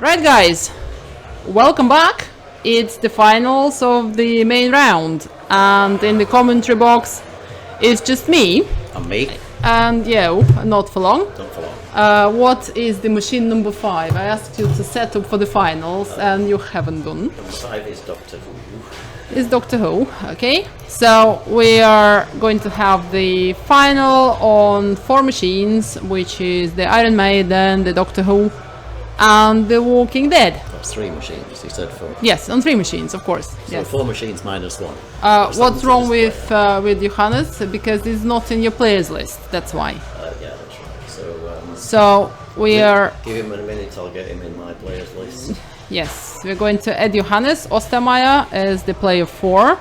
Right, guys, welcome back. It's the finals of the main round, and in the commentary box it's just me. And me. And you, not for long. Not for long. What is the machine number 5? I asked you to set up for the finals, and you haven't done. Number 5 is Doctor Who. Is Doctor Who, okay? So we are going to have the final on 4 machines, which is the Iron Maiden, the Doctor Who, and the Walking Dead. That's 3 machines, you said 4. Yes, on 3 machines, of course. So yes. 4 machines minus 1. What's wrong with Johannes? Because it's not in your players list, that's why. Yeah, that's right. So we are... Give him a minute, I'll get him in my players list. Yes, we're going to add Johannes Ostermeier as the player 4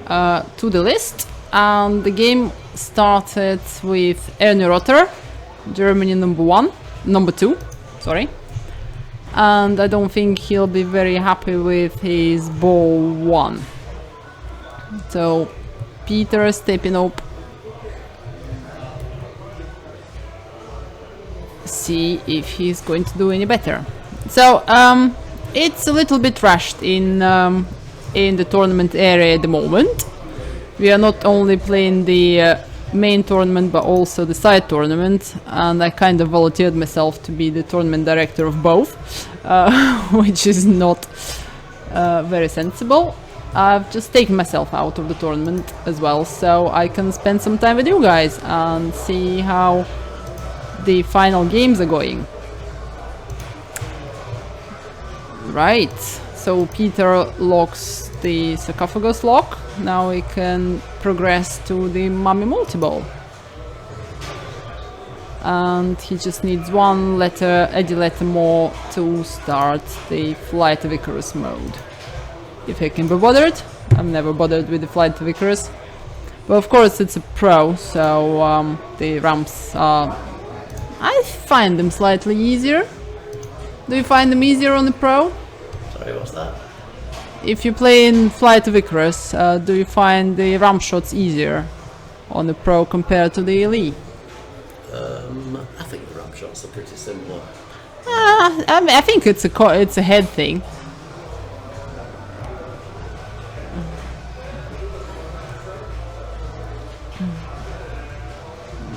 to the list. And the game started with Ernö, Germany number 2, sorry. And I don't think he'll be very happy with his ball 1. So Peter is stepping up. See if he's going to do any better. So it's a little bit rushed in the tournament area at the moment. We are not only playing the main tournament but also the side tournament, and I kind of volunteered myself to be the tournament director of both, which is not very sensible. I've just taken myself out of the tournament as well, so I can spend some time with you guys and see how the final games are going. Right, so Peter locks the sarcophagus lock. Now we can progress to the mummy multi-ball. And he just needs one letter, Eddie letter more to start the Flight of Icarus mode. If I can be bothered. I'm never bothered with the Flight of Icarus. But of course it's a pro, so the ramps are... I find them slightly easier. Do you find them easier on the pro? Sorry, what's that? If you play in Flight of Icarus, do you find the ramp shots easier on the pro compared to the elite? I think the ramp shots are pretty similar. I mean, I think it's a head thing.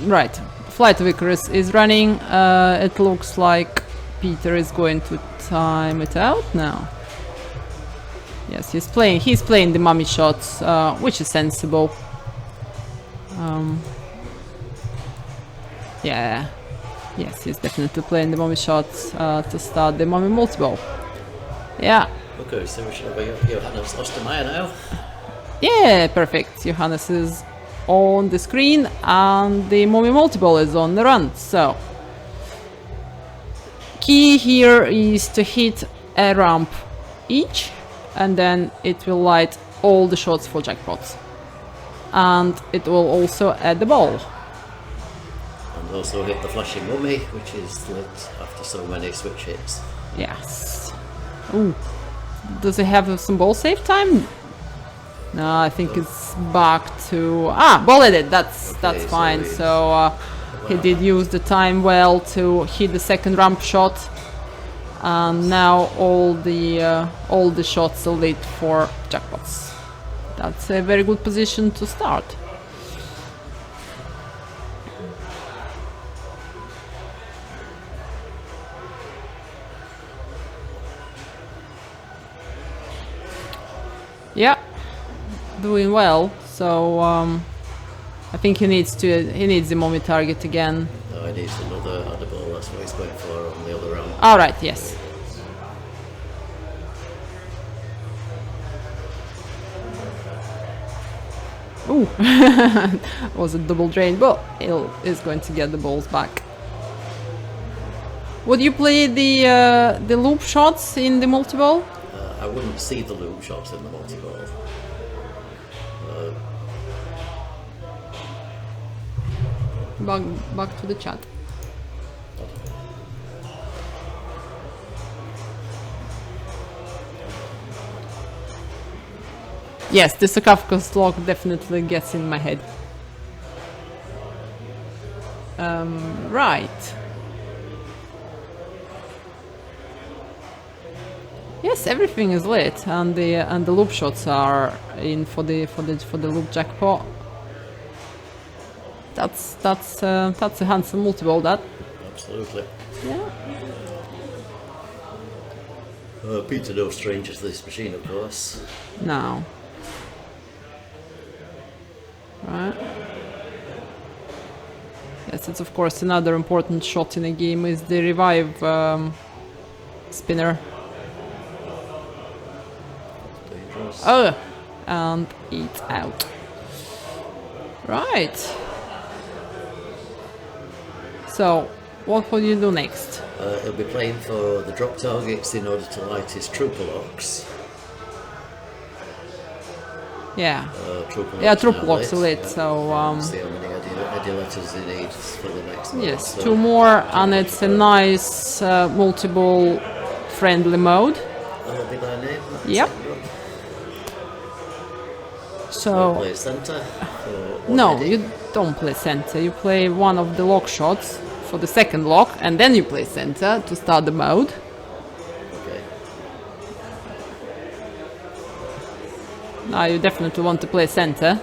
Right, Flight of Icarus is running. It looks like Peter is going to time it out now. Yes, he's playing the mummy shots, which is sensible. Yeah, yes, he's definitely playing the mummy shots to start the mummy multi-ball. Yeah. Okay, so we should have Johannes Ostermeier now. Yeah, perfect. Johannes is on the screen and the mummy multi-ball is on the run. So, key here is to hit a ramp each, and then it will light all the shots for jackpots. And it will also add the ball. And also hit the flashing mummy, which is lit after so many switch hits. Yes. Ooh. Does it have some ball save time? No, I think it's back to... ball edit, that's fine. So he did use the time well to hit the second ramp shot. And now all the shots are lit for jackpots. That's a very good position to start. Yeah, doing well. So I think he needs the mummy target again. No, he needs another ball. That's what he's going for on the other round. All right, yes. Ooh, was a double drain, but is going to get the balls back. Would you play the loop shots in the multi-ball? I wouldn't see the loop shots in the multi-ball. Back to the chat. Yes, the sarcophagus lock definitely gets in my head. Right. Yes, everything is lit, and the loop shots are in for the loop jackpot. That's a handsome multi-ball. That. Absolutely. Yeah. Peter no stranger to this machine, of course. No. Right. Yes, it's of course another important shot in the game is the revive spinner. Dangerous. Oh, and it's out. Right. So, what will you do next? He'll be playing for the drop targets in order to light his trooper locks. Yeah. Trooper Yeah, locks troop now locks are lit, yeah. so See how many Eddie letters he needs for the next one. yes, So, 2 more, and it's a nice multi-ball friendly mode. that'll be their name. Yep. So Play centre. no, you don't play center. You play one of the lock shots for the second lock, and then you play center to start the mode. Okay. Now you definitely want to play center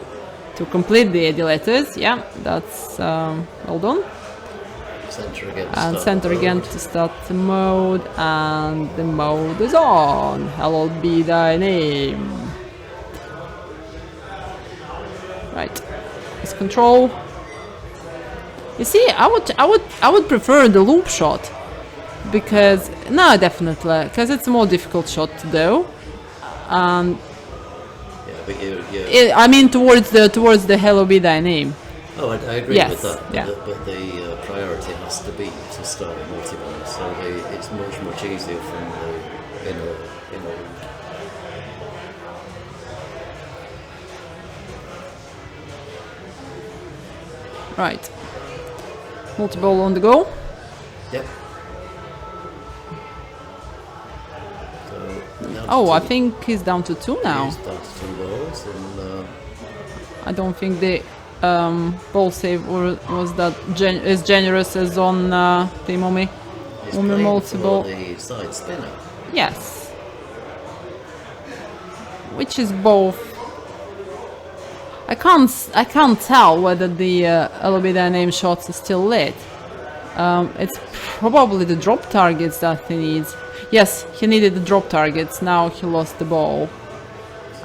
to complete the 80 letters. Yeah, that's well done. Centre again. to And start center the again mode. to start the mode, and the mode is on. Hallowed be thy name. Right, it's control. You see, I would prefer the loop shot because no, definitely because it's a more difficult shot to do. And Yeah, but you I mean towards the Hallowed be thy name. Oh, I agree Yes, with that. yeah. But the priority has to be to start a multi-ball, so it's much easier from the inner. Right, multi-ball on the go. Yep. So now Oh, I two- think he's down to 2 now. he's down to 2 balls, and I don't think the ball save was that as generous as on the Mummy. he's Mummy playing multi-ball. for the side spinner. Yes. Which is both. I can't tell whether the Hallowed be thy name shots are still lit. It's probably the drop targets that he needs. Yes, he needed the drop targets. Now he lost the ball.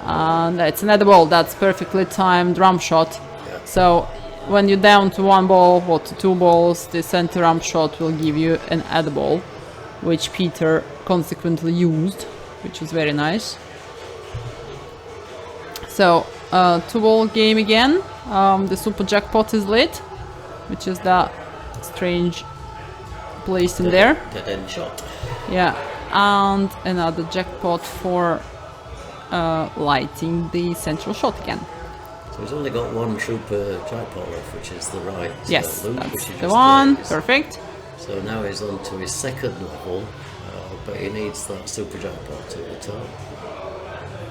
And it's another ball. That's perfectly timed drum shot. Yeah. So when you're down to 1 ball or to 2 balls, the center ramp shot will give you an add ball, which Peter consequently used, which was very nice. So 2 ball game again. The super jackpot is lit, which is that strange place in there. Dead end shot. Yeah, and another jackpot for lighting the central shot again. So he's only got 1 trooper jackpot left, which is the right Yes, loop, that's which he the just one. plays. Perfect. So now he's on to his second level, but he needs that super jackpot at the top.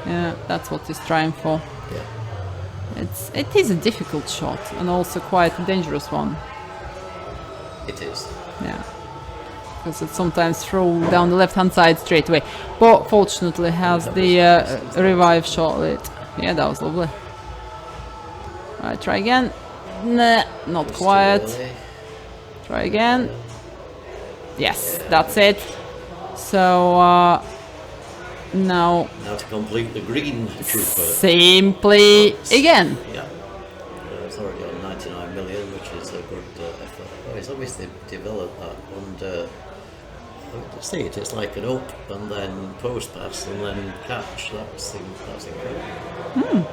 Yeah, that's what he's trying for. Yeah, It is a difficult shot and also quite a dangerous one. it is. Yeah, because it sometimes throw down the left-hand side straight away. But fortunately, has the revive shot lit. Yeah, that was lovely. Alright, try again. Nah, not Just too quite. early. Try again. Yes, that's it. So now Now to complete the green trooper. same play again. Yeah. It's already on 99 million, which is a good effort. Oh, he's obviously developed that. And see it, it's like an up and then post pass and then catch. That's incredible.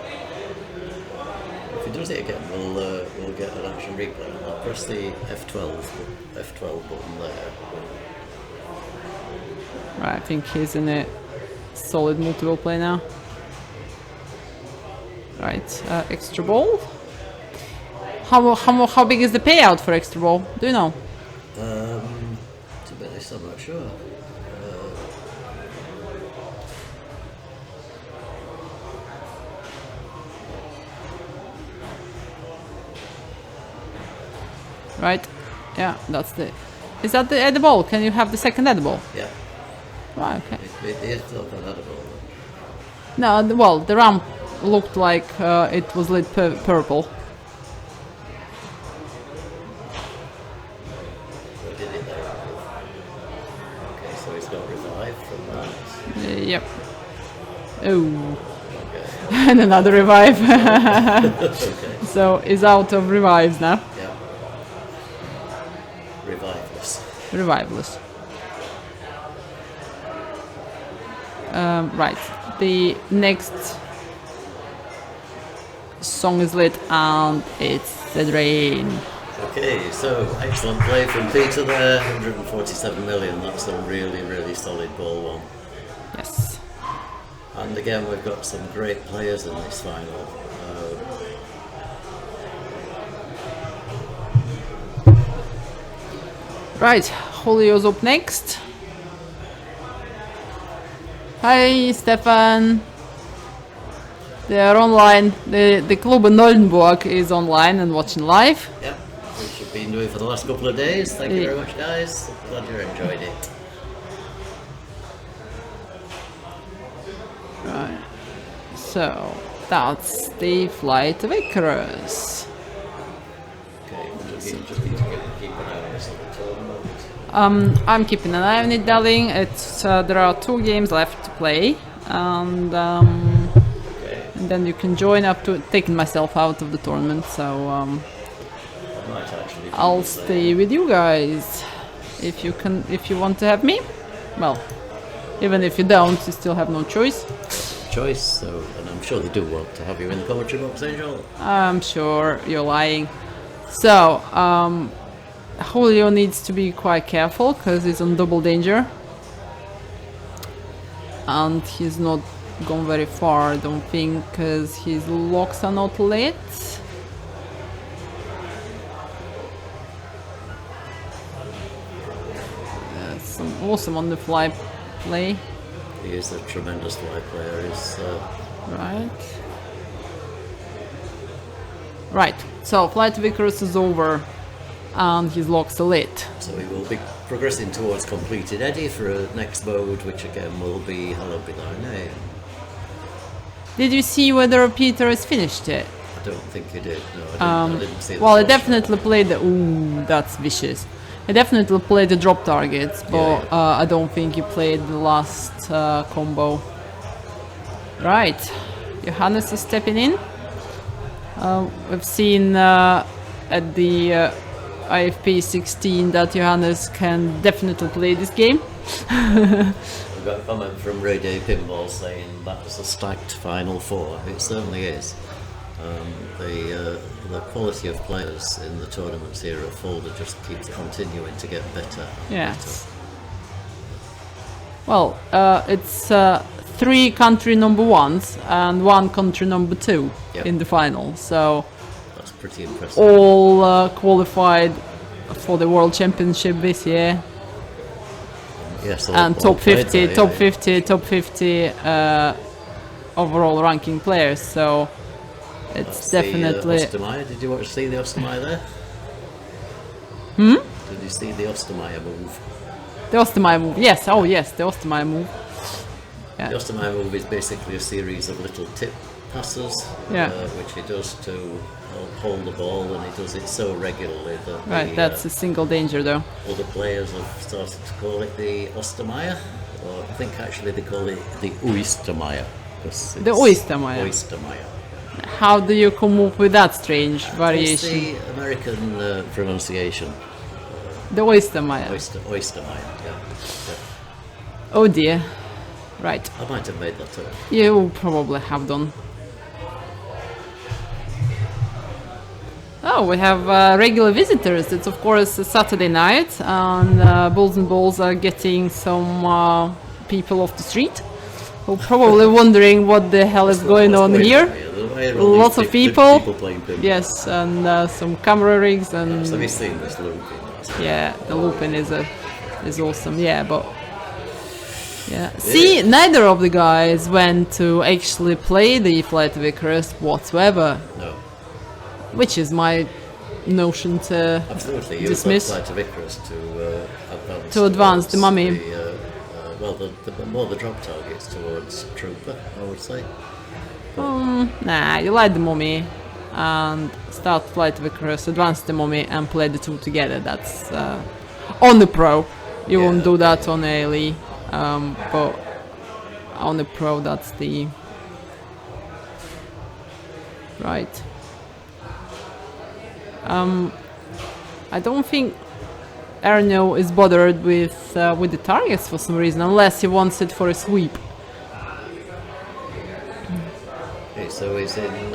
If he does it again, we'll get an action replay on that. Press the F12 button there. Right, I think he's in a solid multiple play now. Right, extra ball. How big is the payout for extra ball? Do you know? To be honest, I'm not sure. Right, yeah, that's the. Is that the edible? Can you have the second edible? Yeah. Right, okay. It's not that at all. No, well, the ramp looked like it was lit purple. We did it there. Okay, so he's got revive from that. Yep. Oh, Okay. and another revive. Okay. So he's out of revives now. Yeah. Reviveless. Revivalist. Right. The next song is lit and it's the drain. Okay, so excellent play from Peter there. 147 million. That's a really, really solid ball one. Yes. And again, we've got some great players in this final. Right, Julio's up next. Hi, Stefan. They are online. The Club in Oldenburg is online and watching live. Yep, which you've been doing for the last couple of days. Thank you very much, guys. Glad you enjoyed it. Right. So that's the flight of Icarus. Okay, just need to keep an eye on this on the tournament. I'm keeping an eye on it, darling. It's there are 2 games left to play, and Okay, then you can join up to taking myself out of the tournament. So I might actually do I'll the same. stay with you guys if you want to have me. Well, even if you don't, you still have no choice. Choice, so, and I'm sure they do want to have you in the commentary box, Angel. I'm sure you're lying. So Julio needs to be quite careful because he's on double danger, and he's not gone very far, I don't think, because his locks are not lit. That's some awesome on the fly play. He is a tremendous fly player. Right, so Flight of Icarus is over and his locks are lit. So we will be progressing towards completed Eddie for a next mode, which again will be Hallowed Be Thy Name. Did you see whether Peter has finished it? I don't think he did. No, I didn't see the Well, I flash. definitely played the... Ooh, that's vicious. I definitely played the drop targets, but Yeah. I don't think you played the last combo. Right, Johannes is stepping in. We've seen at the IFPA 16 that Johannes can definitely play this game. We've got a comment from Radio Pinball saying that was a stacked Final Four. It certainly is. The quality of players in the tournaments here at Fulda just keeps continuing to get better. And Yes. Well, it's 3 country number 1s and 1 country number 2 Yep. in the final. So better. That's pretty impressive. all qualified for the World Championship this year, Yes, and all top played 50, there, top yeah. 50, top 50 overall ranking players. So it's That's definitely. the Ostermeier. Did you see the Ostermeier there? Hmm? Did you see the Ostermeier move? The Ostermeier move. Yes, oh yes, the Ostermeier move. Yeah. The Ostermeier move is basically a series of little tip passes, Yeah. which he does to help hold the ball, and he does it so regularly that Right, the, that's a single danger though. other players have started to call it the Ostermeier, or I think actually they call it the Ostermeier. The Ostermeier. Ostermeier. How do you come up with that strange It's variation? the American pronunciation. The Ostermeier. Ostermeier, yeah. Oh dear. Right. I might have made that up. You probably have done. Oh, we have regular visitors. It's of course a Saturday night, and Bulls&Balls are getting some people off the street who are probably wondering what the hell is going on here. Lots of people. Playing pinball. Yes, and some camera rigs and So have you seen this looping? yeah, the looping is awesome. Yeah, but yeah. See, neither of the guys went to actually play the Flight of Icarus whatsoever, No, which is my notion to absolutely. dismiss. Flight of Icarus to advance To advance the towards mummy. The, well, the more the drop targets towards Trooper, I would say. Nah, you light the mummy and start flight Vicario, advance the mummy and play the two together. That's on the pro. You won't do that on ALE, but on the pro that's the right. I don't think Ernö is bothered with the targets for some reason, unless he wants it for a sweep. Okay, so he's in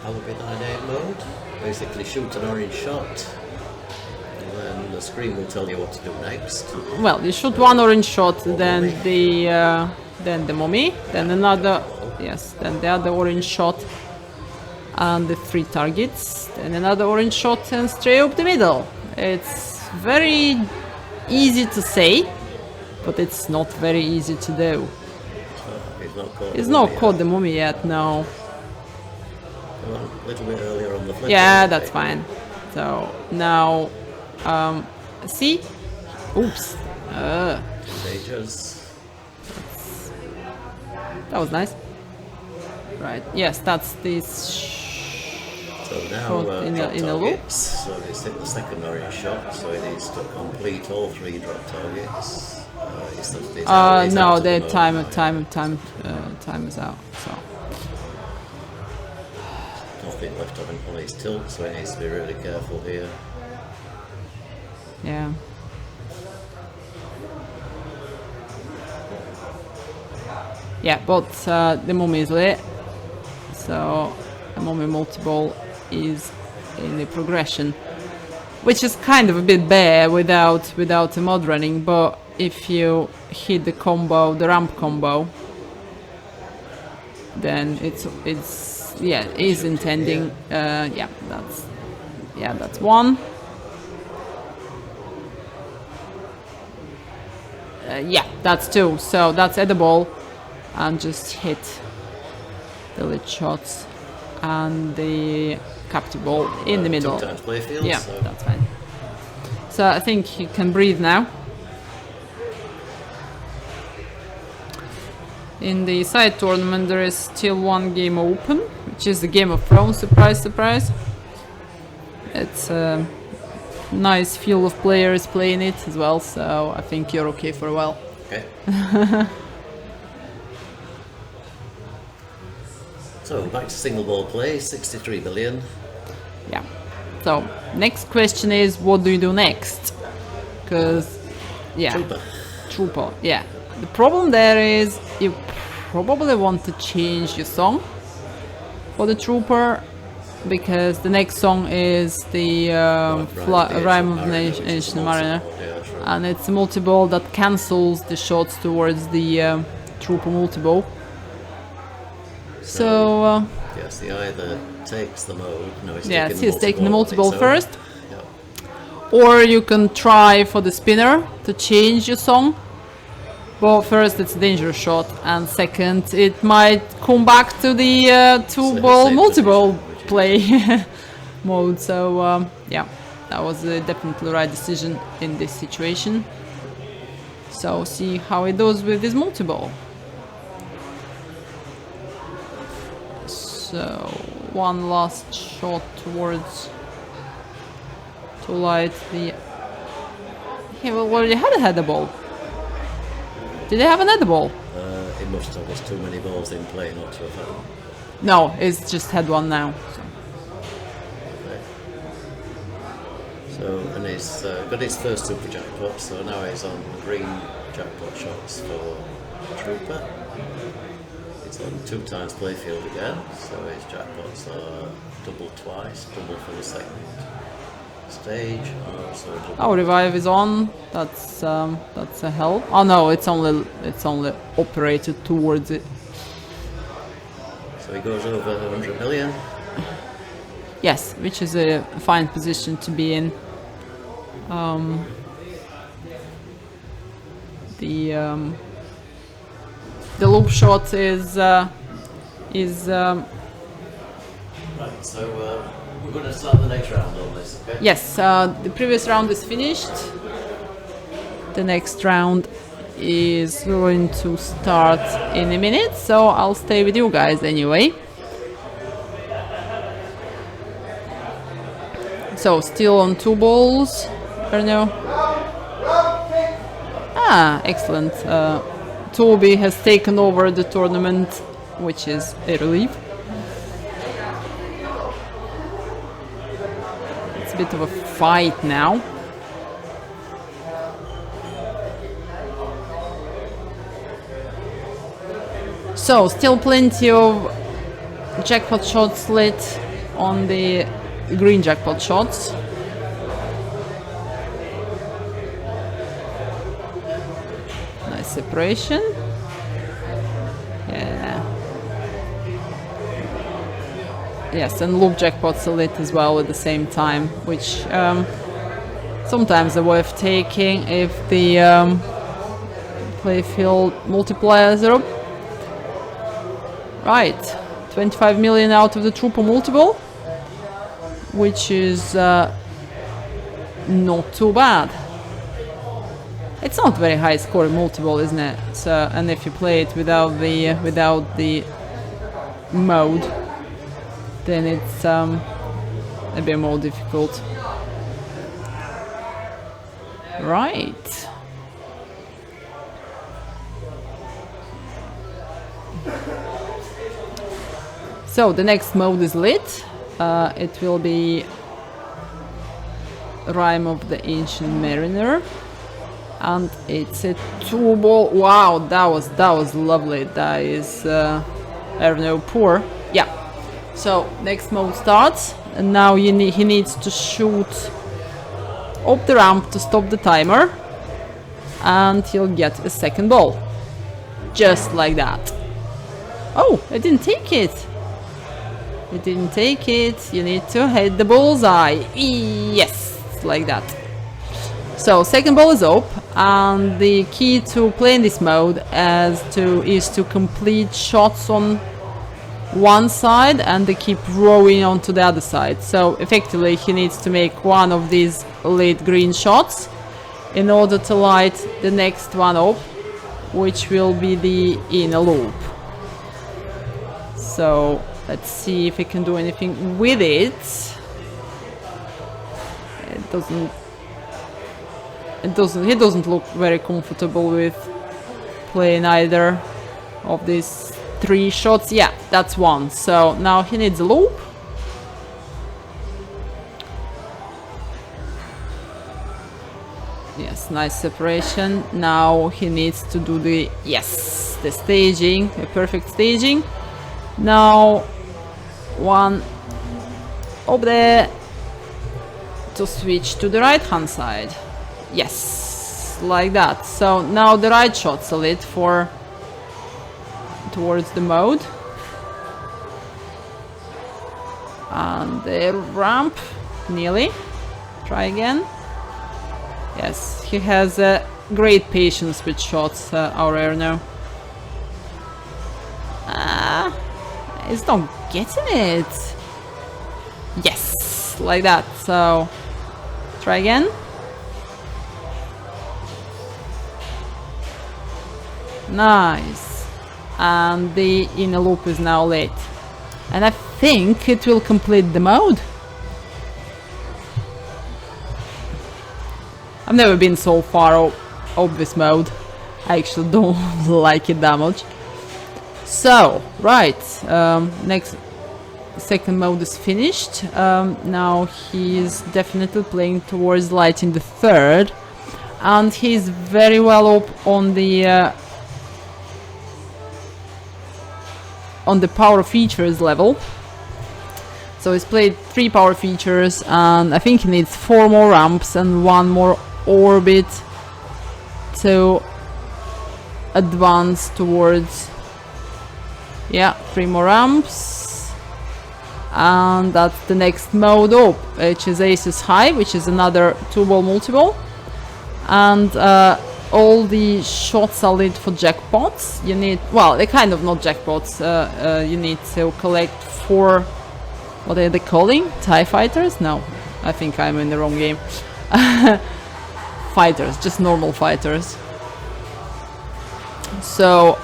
Alabinine mode. Basically shoot an orange shot, and then the screen will tell you what to do next. Well, you shoot one orange shot, then the mummy, then another, yes, then the other orange shot, and the 3 targets, then another orange shot, and straight up the middle. It's very easy to say, but it's not very easy to do. He's not caught the mummy yet, no. Well, a little bit earlier on the flip. Yeah, that's fine. So now, see? Oops. Stages. That was nice. Right. Yes, that's this. So now shot in a loop. targets. So he's hit the second orange shot. So he needs to complete all 3 drop targets. He's no, out the mode. time is out. So. Nothing left on his tilt, so he needs to be really careful here. Yeah. Yeah, but the mummy is lit, so the mummy multi-ball is in the progression, which is kind of a bit bare without a mod running. But if you hit the combo, the ramp combo, then it's yeah, is intending. That's one. Yeah, that's 2. So that's edible, and just hit the lit shots and the captive ball in the middle. 2 times playfield. Yeah, so. that's fine. So I think you can breathe now. In the side tournament there is still 1 game open, which is the Game of Thrones, surprise, surprise. It's a nice field of players playing it as well, so I think you're okay for a while. Okay. So back to single ball play, 63 billion. Yeah. So next question is, what do you do next? Because yeah, Trooper. Yeah. The problem there is you probably want to change your song for the Trooper, because the next song is the Rhyme of Nation Mariner, and it's a multi-ball that cancels the shots towards the Trooper multi-ball. So yes, he either takes the mode. No, he's taking the multi-ball first, yeah. or you can try for the spinner to change your song. But first, it's a dangerous shot, and second, it might come back to the 2-ball multi-ball play mode. So yeah, that was definitely the right decision in this situation. So see how it does with this multi-ball. So one last shot towards to light the. Yeah, well, already had a header ball. Did they have an edible? It must have. There's too many balls in play not to have had one. No, it's just had one now. So and he's got his first super jackpot, so now he's on green jackpot shots for Trooper. It's on 2 times playfield again, so his jackpots are double twice, double for the second stage, and also double. Oh, revive is on. That's a help. Oh no, it's only operated towards it. So he goes over 100 million. Yes, which is a fine position to be in. The loop shot is Right, so we're going to start the next round on this, okay? yes. The previous round is finished. The next round is going to start in a minute, so I'll stay with you guys anyway. So still on 2 balls, Ernö. Ah, excellent. Toby has taken over the tournament, which is a relief. It's a bit of a fight now. So, still plenty of jackpot shots lit on the green jackpot shots. Nice separation. Yeah. Yes, and loop jackpots are lit as well at the same time, which sometimes are worth taking if the playfield multipliers are up. Right, 25 million out of the Trooper multiple, which is not too bad. It's not very high scoring multiple, isn't it? So, and if you play it without the mode, then it's a bit more difficult. Right. So the next mode is lit. It will be Rime of the Ancient Mariner, and it's a 2 ball. Wow, that was lovely. That is Ernö poor. Yeah. So next mode starts, and now he needs to shoot up the ramp to stop the timer, and he'll get a second ball, just like that. Oh, I didn't take it. You didn't take it. You need to hit the bullseye. Yes, like that. So second ball is up, and the key to playing this mode is to complete shots on one side and they keep rowing onto the other side. So effectively he needs to make one of these lit green shots in order to light the next one up, which will be the inner loop. So let's see if he can do anything with it. He doesn't look very comfortable with playing either of these 3 shots. Yeah, that's one. So now he needs a loop. Yes, nice separation. Now he needs to do the staging, a perfect staging. Now one up there to switch to the right hand side. Yes, like that. So now the right shots are lit towards the mode, and the ramp nearly. Try again. Yes, he has great patience with shots, our Ernö. He's not getting it. Yes, like that. So try again. Nice. And the inner loop is now lit, and I think it will complete the mode. I've never been so far of this mode. I actually don't like it that much. So right, next second mode is finished. Now he's definitely playing towards lighting the third, and he's very well up on the power features level. So he's played 3 power features, and I think he needs 4 more ramps and 1 more orbit to advance towards. Yeah, 3 more ramps, and that's the next mode up, which is Aces High, which is another 2-ball multiple, and all the shots are lit for jackpots. You need, well, they're kind of not jackpots. You need to collect 4, what are they calling? TIE fighters? No, I think I'm in the wrong game. fighters, just normal fighters. So,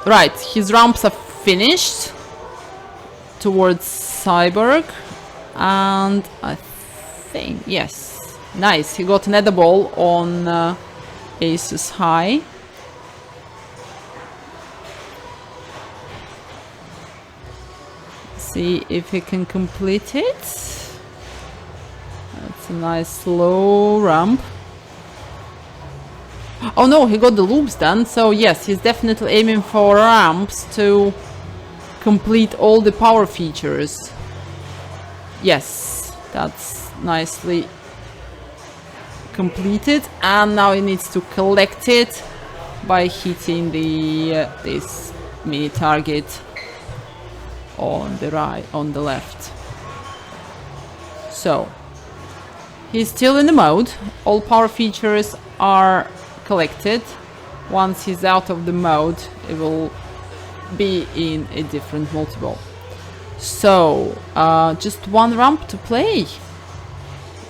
right, his ramps are finished towards Cyborg, and I think, yes, nice, he got another ball on Aces High. See if he can complete it. That's a nice slow ramp. Oh no, he got the loops done, so yes, he's definitely aiming for ramps to complete all the power features. Yes, that's nicely completed, and now he needs to collect it by hitting the this mini target on the right, on the left. So he's still in the mode. All power features are collected. Once he's out of the mode, it will be in a different multi-ball. So just one ramp to play,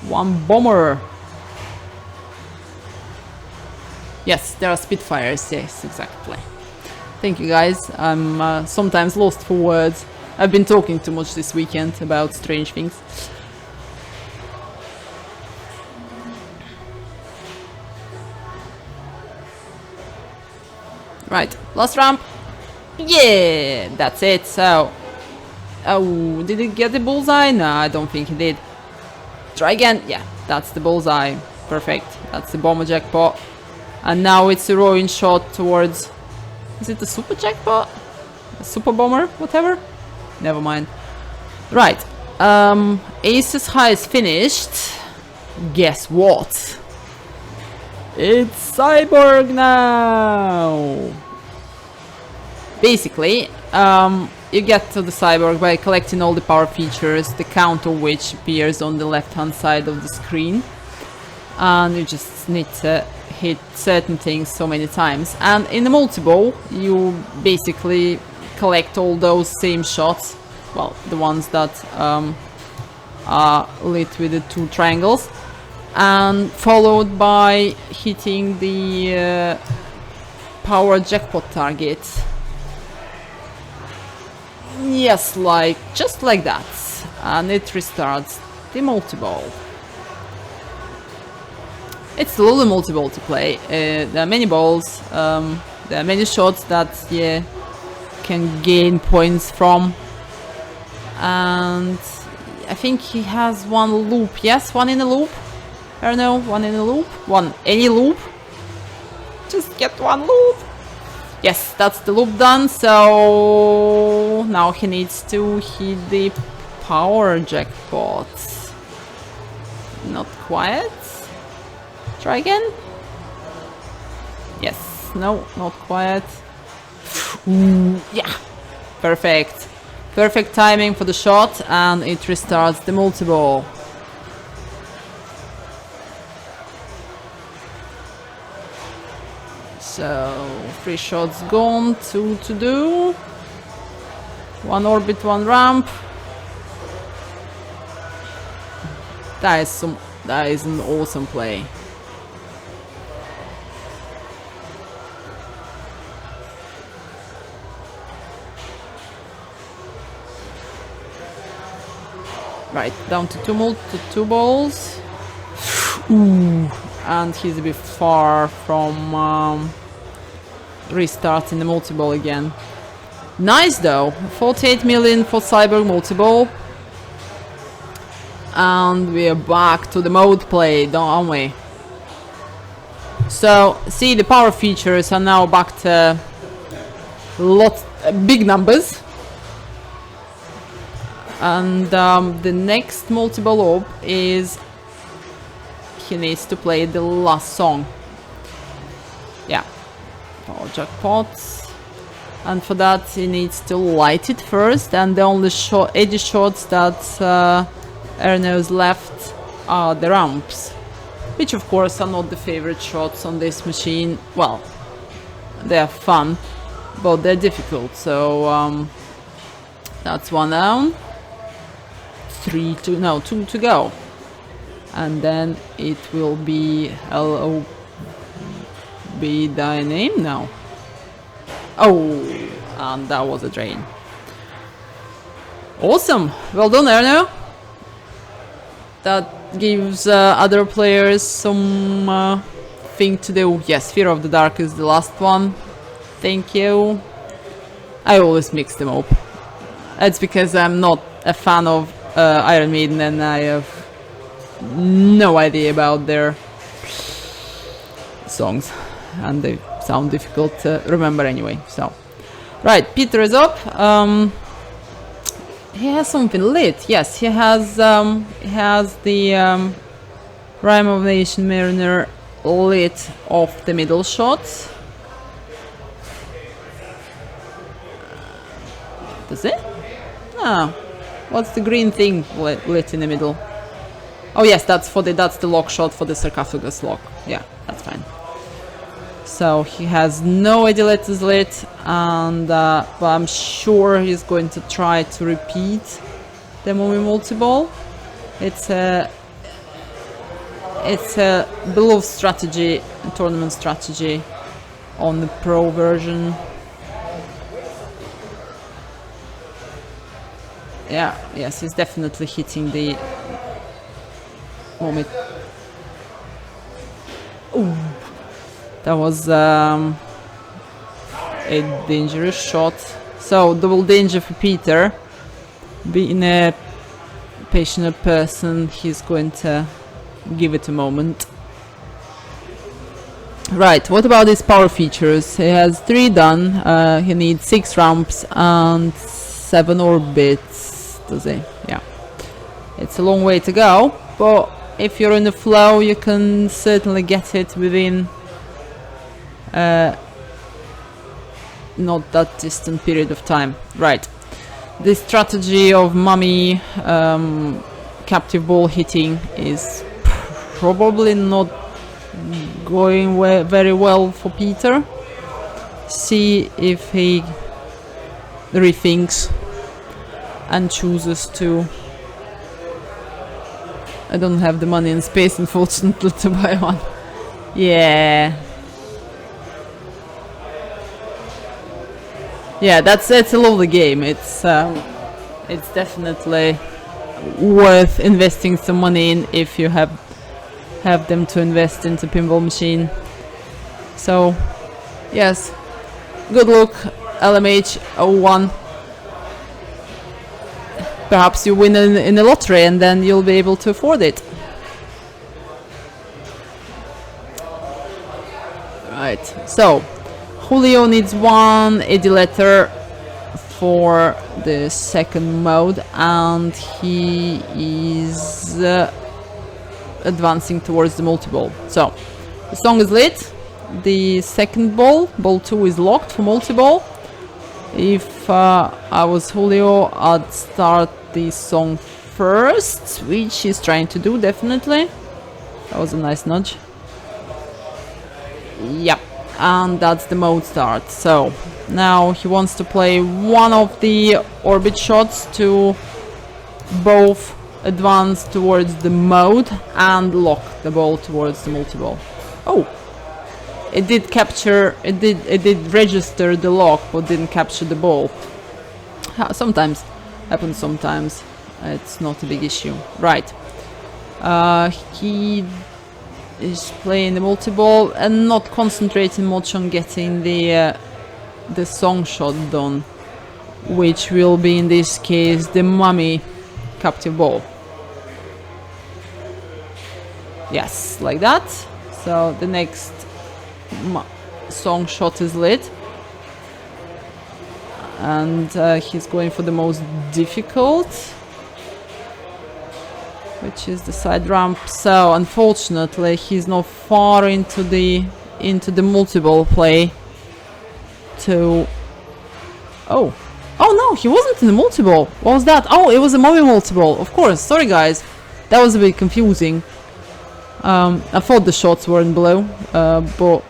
one bomber. Yes, there are Spitfires. Yes, exactly. Thank you guys. I'm sometimes lost for words. I've been talking too much this weekend about strange things. Right, last ramp. Yeah, that's it. So, oh, did he get the bullseye? No, I don't think he did. Try again. Yeah, that's the bullseye. Perfect. That's the bomber jackpot. And now it's a rowing shot towards... Is it the super jackpot? A super bomber? Whatever? Never mind. Right. Aces High is finished. Guess what? It's Cyborg now! Basically, you get to the Cyborg by collecting all the power features, the count of which appears on the left hand side of the screen. And you just need to hit certain things so many times. And in the multi-ball, you basically collect all those same shots, well, the ones that are lit with the two triangles, and followed by hitting the power jackpot target. Yes, like just like that, and it restarts the multi-ball. It's still a multi-ball to play. There are many balls, there are many shots that can gain points from, and I think he has one loop. Yes, one in a loop. Ernö, one in a loop. One, any loop. Just get one loop. Yes, that's the loop done. So now he needs to hit the power jackpot. Not quite. Try again. Yes, no, not quite. Ooh, yeah, perfect. Perfect timing for the shot, and it restarts the multi-ball. So 3 shots gone, 2 to do. 1 orbit, 1 ramp. That is an awesome play. Right, down to 2 balls. Ooh, and he's a bit far from restarting the multi-ball again. Nice though, 48 million for Cyborg multi-ball. And we are back to the mode play, aren't we? So, see, the power features are now back to big numbers. And the next multi-ball orb is he needs to play the last song. Yeah, power jackpots, and for that he needs to light it first. And the only edgy shots that Ernö's left are the ramps, which of course are not the favorite shots on this machine. Well, they're fun, but they're difficult. So that's one down. 2 to go. and then it will be LOB thy name now. Oh, and that was a drain. Awesome, well done, Ernö. That gives other players some thing to do. Yes, Fear of the Dark is the last one. Thank you. I always mix them up. That's because I'm not a fan of Iron Maiden and I have no idea about their songs. And they sound difficult to remember anyway. So, right, Peter is up. He has something lit. Yes, he has the Rime of Nation Mariner lit off the middle shots. Does it? Ah, what's the green thing lit in the middle? Oh yes, that's the lock shot for the sarcophagus lock. Yeah, that's fine. So he has no idea that is lit, and but I'm sure he's going to try to repeat the Mummy multi-ball. It's a below strategy, tournament strategy on the pro version. Yeah, yes, he's definitely hitting the Mummy. Ooh. That was a dangerous shot. So double danger for Peter. Being a patient person, he's going to give it a moment. Right, what about his power features? He has 3 done. He needs 6 ramps and 7 orbits. Does he? Yeah. It's a long way to go, but if you're in the flow, you can certainly get it within not that distant period of time. Right, this strategy of mummy captive ball hitting is probably not going very well for Peter. See if he rethinks and chooses to. I don't have the money and space, unfortunately, to buy one. Yeah. Yeah, that's a lovely game. It's definitely worth investing some money in if you have them to invest into pinball machine. So, yes, good luck, LMH 01. Perhaps you win in a lottery and then you'll be able to afford it. Right, so Julio needs 1 AD letter for the second mode, and he is advancing towards the multi-ball. So the song is lit. The second ball, ball 2, is locked for multi-ball. If I was Julio, I'd start the song first, which he's trying to do, definitely. That was a nice nudge. Yep, and that's the mode start. So now he wants to play one of the orbit shots to both advance towards the mode and lock the ball towards the multi-ball. Oh! It did capture, it did register the lock, but didn't capture the ball. Sometimes happens. Sometimes it's not a big issue. Right. He is playing the multi-ball and not concentrating much on getting the song shot done, which will be in this case the mummy captive ball. Yes, like that. So the next song shot is lit, and he's going for the most difficult, which is the side ramp. So unfortunately he's not far into the multi-ball play to... oh no, he wasn't in the multi-ball. What was that? Oh, it was a mummy multi-ball, of course. Sorry guys, that was a bit confusing. I thought the shots were in below, but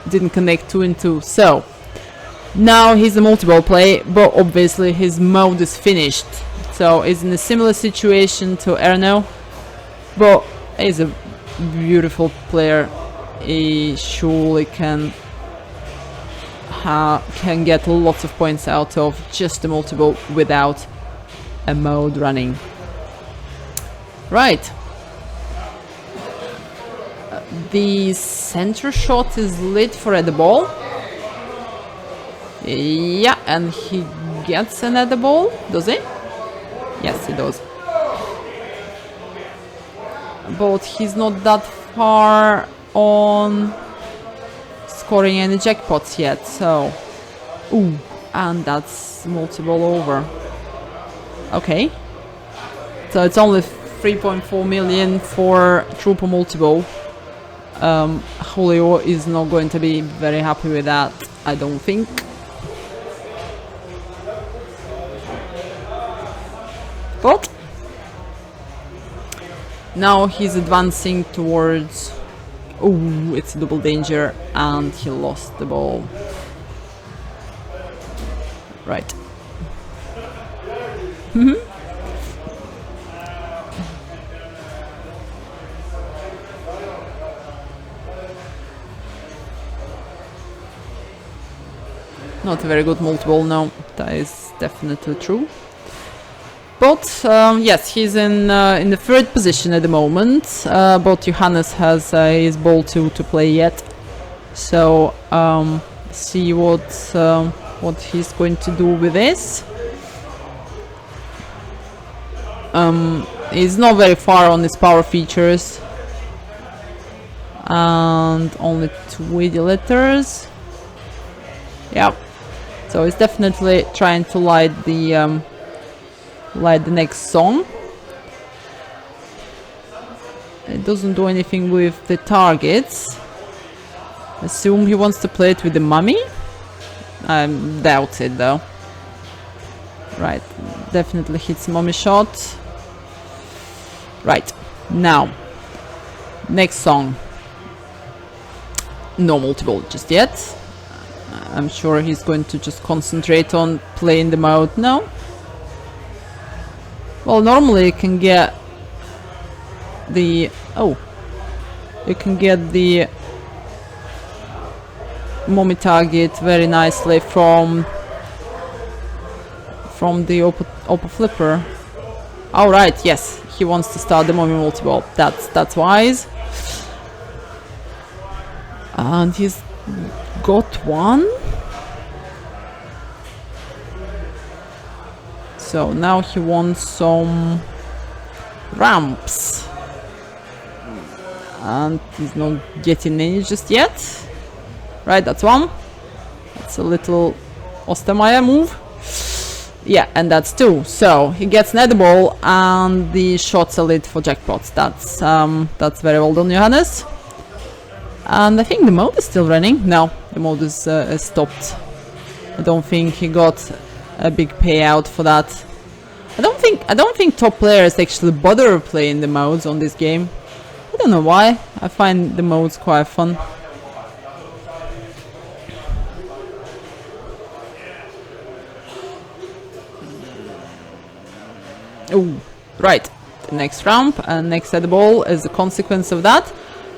didn't connect 2 and 2. So now he's a multi-ball play, but obviously his mode is finished. So he's in a similar situation to Ernö, but He's a beautiful player. He surely can get lots of points out of just a multi-ball without a mode running. Right. The center shot is lit for the ball. Yeah, and he gets another ball, does he? Yes, he does. But he's not that far on scoring any jackpots yet, so... Ooh, and that's multi-ball over. Okay. So it's only 3.4 million for Trooper multi-ball. Julio is not going to be very happy with that, I don't think. But now he's advancing towards... Oh, it's a double danger, and he lost the ball. Right. Not a very good multi-ball, no. That is definitely true. But yes, he's in the third position at the moment. But Johannes has his ball to play yet. So see what he's going to do with this. He's not very far on his power features, and only 2 letters. Yeah. So he's definitely trying to light the next song. It doesn't do anything with the targets. Assume he wants to play it with the mummy. I doubt it though. Right, definitely hits mummy shot. Right, now next song. No multi-ball just yet. I'm sure he's going to just concentrate on playing the mode now. Well, normally you can get the... Oh! You can get the mummy target very nicely from the upper flipper. Alright, yes, he wants to start the mummy multi-ball. That's wise. And he's got one. So now he wants some ramps. And he's not getting any just yet. Right, that's one. That's a little Ostermeier move. Yeah, and that's 2. So he gets another ball, and the shots are lit for jackpots. That's very well done, Johannes. And I think the mode is still running. No, the mode is stopped. I don't think he got a big payout for that. I don't think top players actually bother playing the modes on this game. I don't know why. I find the modes quite fun. Oh, right. The next ramp and next at the ball is a consequence of that.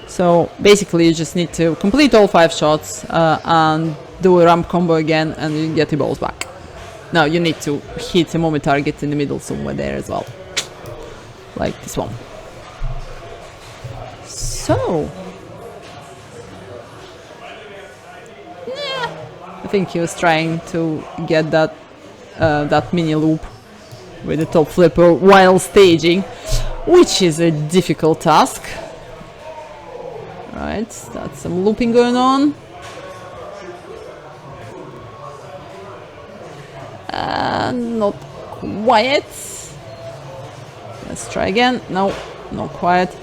So basically you just need to complete all 5 shots and do a ramp combo again, and you get your balls back. Now you need to hit a mummy target in the middle somewhere there as well. Like this one. So... yeah, I think he was trying to get that mini loop with the top flipper while staging, which is a difficult task. Right, that's some looping going on. Not quiet. Let's try again. No, not quiet.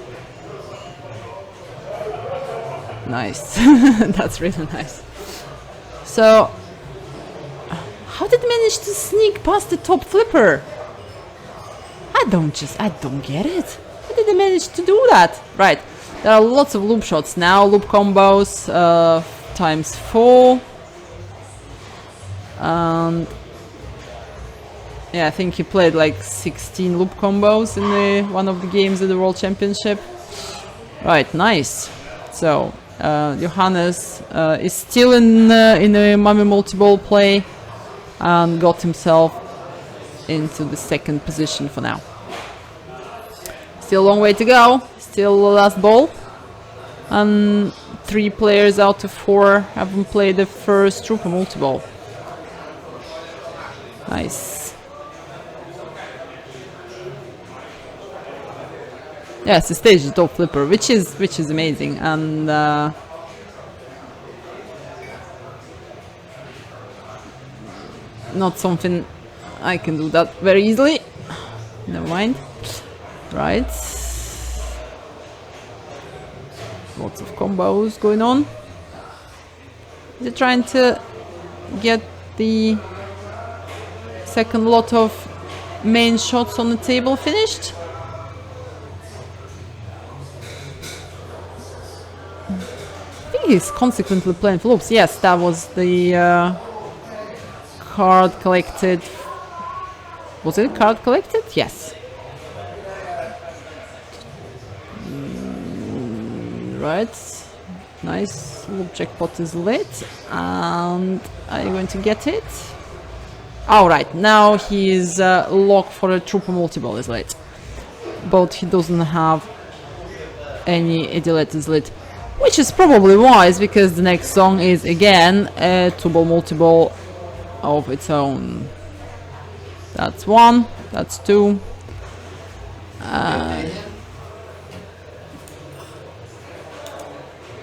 Nice. That's really nice. So, how did he manage to sneak past the top flipper? I don't get it. How did they manage to do that? Right. There are lots of loop shots now, loop combos, times 4. And yeah, I think he played like 16 loop combos in one of the games of the World Championship. Right, nice. So Johannes is still in a mummy multi-ball play and got himself into the second position for now. Still a long way to go. Still the last ball. And 3 players out of 4 haven't played the first trooper multi-ball. Nice. Yes, the stage is top flipper, which is amazing, and not something I can do that very easily. Never mind. Right. Lots of combos going on. They're trying to get the second lot of main shots on the table finished. I think he's consequently playing for loops. Yes, that was the card collected. Was it a card collected? Yes. Right. Nice. Loop jackpot is lit. And are you going to get it? Alright, now he is locked for a trooper multi-ball is lit. But he doesn't have any letters lit. Which is probably wise, because the next song is again a 2-ball multi-ball of its own. That's 1, that's 2.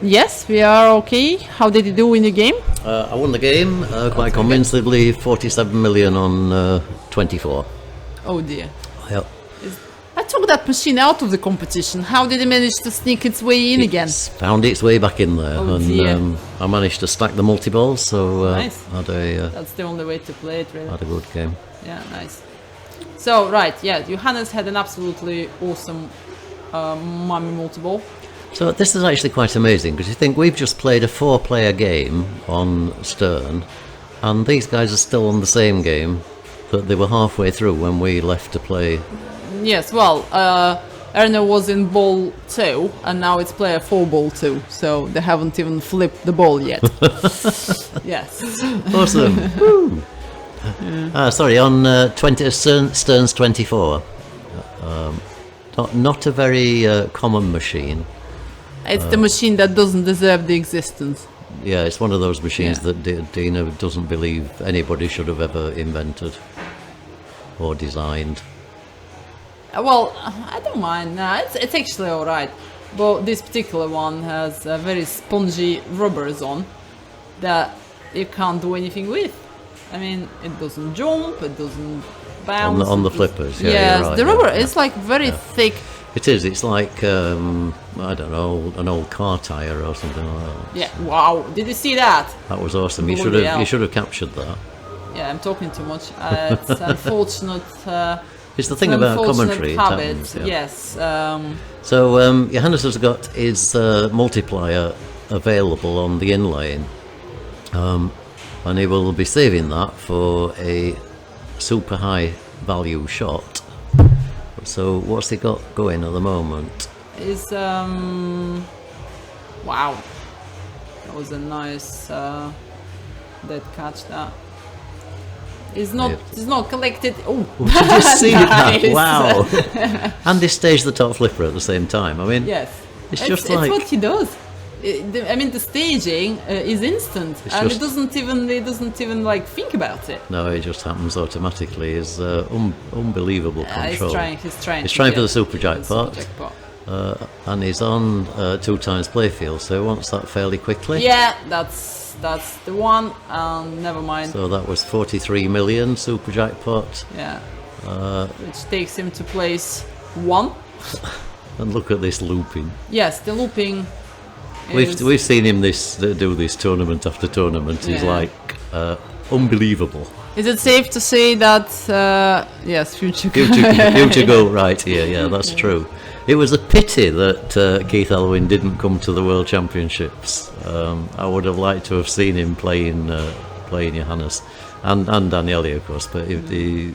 Yes, we are okay. How did you do in the game? I won the game quite convincingly, 47 million on 24. Oh dear. Yep. I took that machine out of the competition. How did it manage to sneak its way in again? It's found its way back in there, Oh and dear. I managed to stack the multi-balls, so Nice. That's the only way to play it, really. had a good game. Yeah, nice. So, right, yeah, Johannes had an absolutely awesome mummy multi-ball. So this is actually quite amazing, because you think we've just played a 4-player game on Stern, and these guys are still on the same game that they were halfway through when we left to play. Yes, well, Ernö was in ball 2, and now it's player 4 ball 2, so they haven't even flipped the ball yet. Yes. Awesome. Woo. Sorry, on 20 Stern's 24. Not a very common machine. It's the machine that doesn't deserve the existence. Yeah, it's one of those machines Yeah. that Dina doesn't believe anybody should have ever invented or designed. Well, I don't mind. No, it's actually alright. But this particular one has very spongy rubbers on that you can't do anything with. I mean, it doesn't jump, it doesn't bounce. On the flippers, yeah. Yes, you're right, the rubber yeah. is like very thick. It is. It's like I don't know, an old car tire or something like that. Yeah. Wow. Did you see that? That was awesome. You Bloody should hell. have captured that. Yeah, I'm talking too much. It's unfortunate. It's the thing about commentary. It happens, yeah. Yes. So Johannes has got his multiplier available on the in lane, and he will be saving that for a super high value shot. So what's he got going at the moment? Is wow. That was a nice dead catch. That is not. Yeah. It's not collected. Oh, Did you see that? Nice. Wow! And he staged the top flipper at the same time. I mean, Yes. It's just like- what he does. I mean, the staging is instant, It's and just- it doesn't even like think about it. no, it just happens automatically. It's unbelievable control. He's trying. He's to trying get for the super the jackpot. jackpot. And he's on 2 times playfield, so he wants that fairly quickly. Yeah, that's the one. Never mind. So that was 43 million super jackpot. Yeah. Which takes him to place 1. And look at this looping. Yes, the looping. Is, We've seen him do this tournament after tournament. He's Yeah. like unbelievable. Is it safe to say that? Yes, future. Future go right here. Yeah, that's true. It was a pity that Keith Elwyn didn't come to the World Championships. I would have liked to have seen him playing Johannes and Daniele, of course. But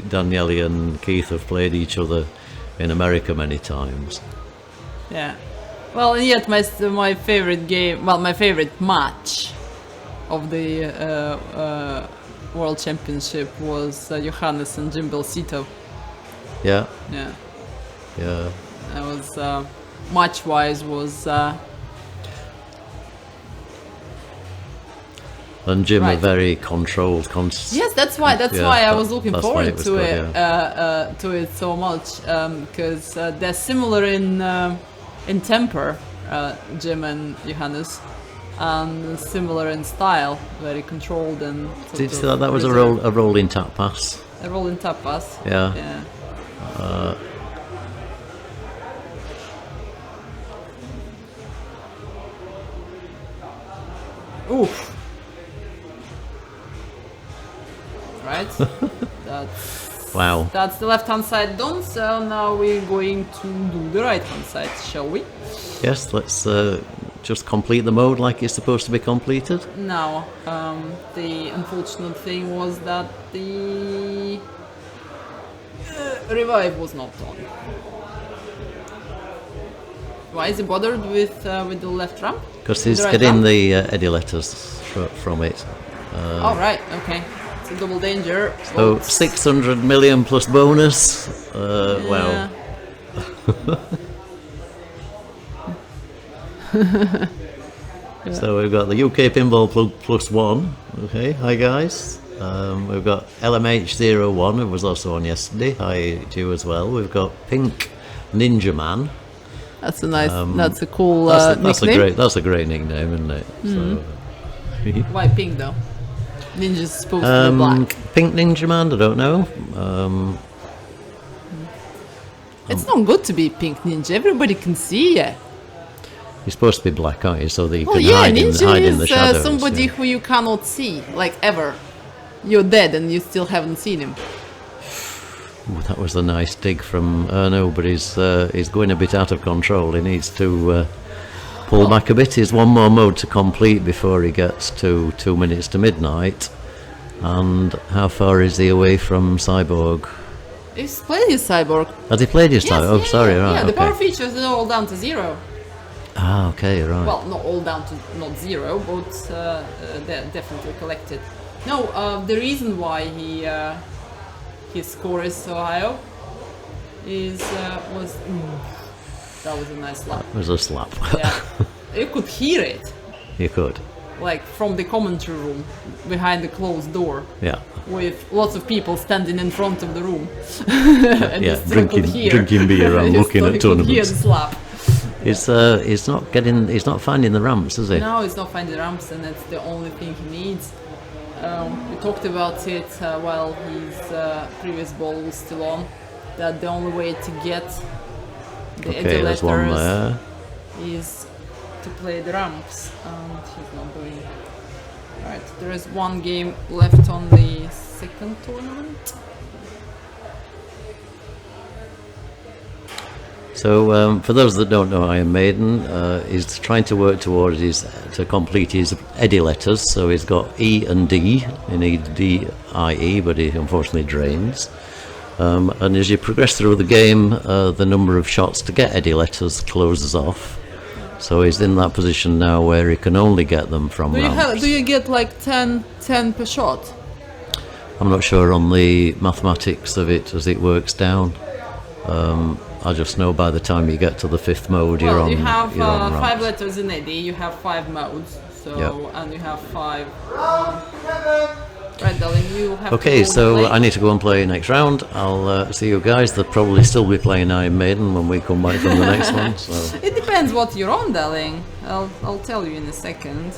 Daniele and Keith have played each other in America many times. Yeah. Well, and yet my favorite game, well, my favorite match of the World Championship was Johannes and Jim Belcito. Yeah. Yeah. Yeah. That was match-wise was. And Jim Right. a very controlled. Yes, that's why. That's Yeah, why I was looking that's why forward it was to good, it to it so much because they're similar in temper, Jim and Johannes, and similar in style, very controlled and. Did you see that? That was a rolling tap pass. A rolling tap pass. Yeah. Yeah. Oof. Right. Wow. That's the left-hand side done. So now we're going to do the right-hand side, shall we? Yes, let's just complete the mode like it's supposed to be completed. Now, the unfortunate thing was that the revive was not done. Why is he bothered with the left ramp? Because he's The right getting ramp? the Eddie letters from it. Oh, right, okay. It's a double danger. So but- 600 million plus bonus. Wow. So we've got the UK Pinball plus one. Okay, hi guys. We've got LMH01, who was also on yesterday. Hi to you as well. We've got Pink Ninja Man. That's a nice, that's a cool That's nickname. that's a great nickname, isn't it? So, Why pink though? Ninja's supposed to be black. Pink Ninja Man, I don't know. It's not good to be pink ninja. Everybody can see you. You're supposed to be black, aren't you? So that you Well, can yeah, hide ninja in the is shadows. somebody yeah. who you cannot see, like ever. You're dead and you still haven't seen him. Ooh, that was a nice dig from Ernö, but he's going a bit out of control. He needs to pull back a bit. He's one more mode to complete before he gets to 2 minutes to midnight. And how far is he away from Cyborg? He's played his cyborg. Has he played his Yes, time? Oh, yeah, sorry, yeah, right. Yeah, the okay. power features are all down to 0. Ah, okay, right. Well, not all down to not 0, but they're definitely collected. No, the reason why his score is so high is that was a nice slap. It was a slap. Yeah, you could hear it, You could. like from the commentary room behind the closed door, Yeah. with lots of people standing in front of the room, and you Yeah, still could hear. drinking beer and You looking still at could hear tournaments. the slap. He's not finding the ramps, is he? No, he's not finding ramps, and that's the only thing he needs. We talked about it while his previous ball was still on, that the only way to get the Okay, there's one letters there. is to play the ramps, and he's not doing. Right, there is one game left on the second tournament. So, for those that don't know, Iron Maiden is trying to work towards to complete his Eddie letters. So he's got E and D. He needs D, I, E, but he unfortunately drains. And as you progress through the game, the number of shots to get Eddie letters closes off. So he's in that position now where he can only get them from ramps. Do you get like 10 per shot? I'm not sure on the mathematics of it as it works down. I just know by the time you get to the fifth mode, you're on. You have you're on 5 ramps. letters in Eddie. You have 5 modes. So Yep. and you have 5. Right, darling. You have. Okay, to go so play. I need to go and play next round. I'll see you guys. They'll probably still be playing Iron Maiden when we come back from the next one. So It depends what you're on, darling. I'll tell you in a second.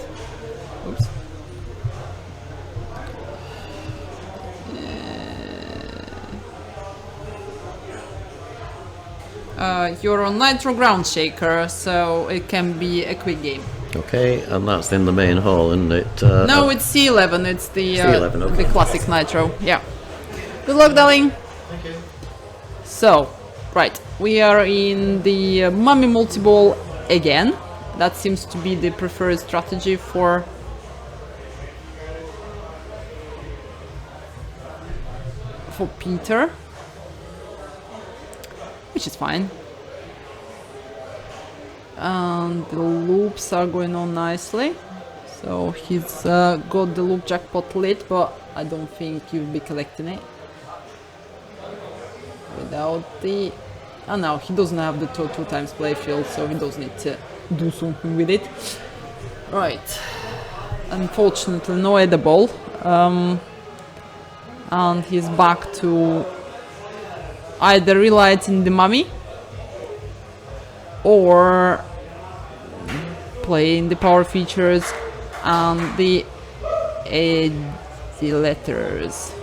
Oops. You're on Nitro Ground Shaker, so it can be a quick game. okay, and that's in the main hall, isn't it? No, it's C11. It's the C11, okay. the classic Nitro. Yeah. Good luck, darling. Thank you. So, right, we are in the Mummy multi-ball again. That seems to be the preferred strategy for Peter, which is fine. And the loops are going on nicely. So he's got the loop jackpot lit, but I don't think you'll be collecting it. Without the... Oh no, he doesn't have the two times playfield, so he does need to do something with it. Right. Unfortunately, no edible. And he's back to either relighting the mummy or playing the power features and the letters.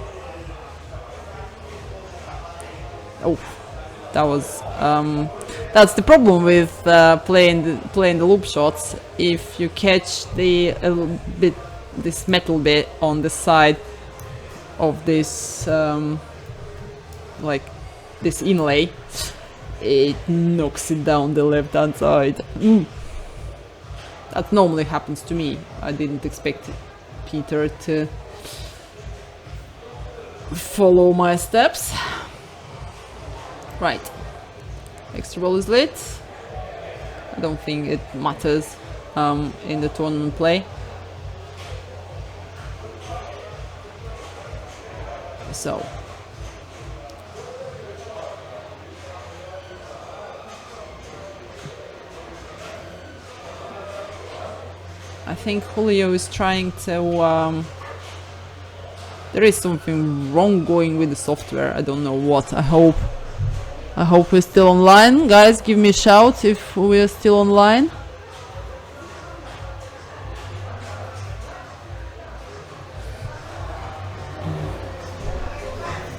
Oh, that was that's the problem with playing the loop shots. If you catch this metal bit on the side of this like this inlay, it knocks it down the left hand side. That normally happens to me. I didn't expect Peter to follow my steps. Right, extra ball is lit. I don't think it matters in the tournament play. So I think Julio is trying to there is something wrong going with the software. I don't know what. I hope we're still online. Guys, give me a shout if we're still online.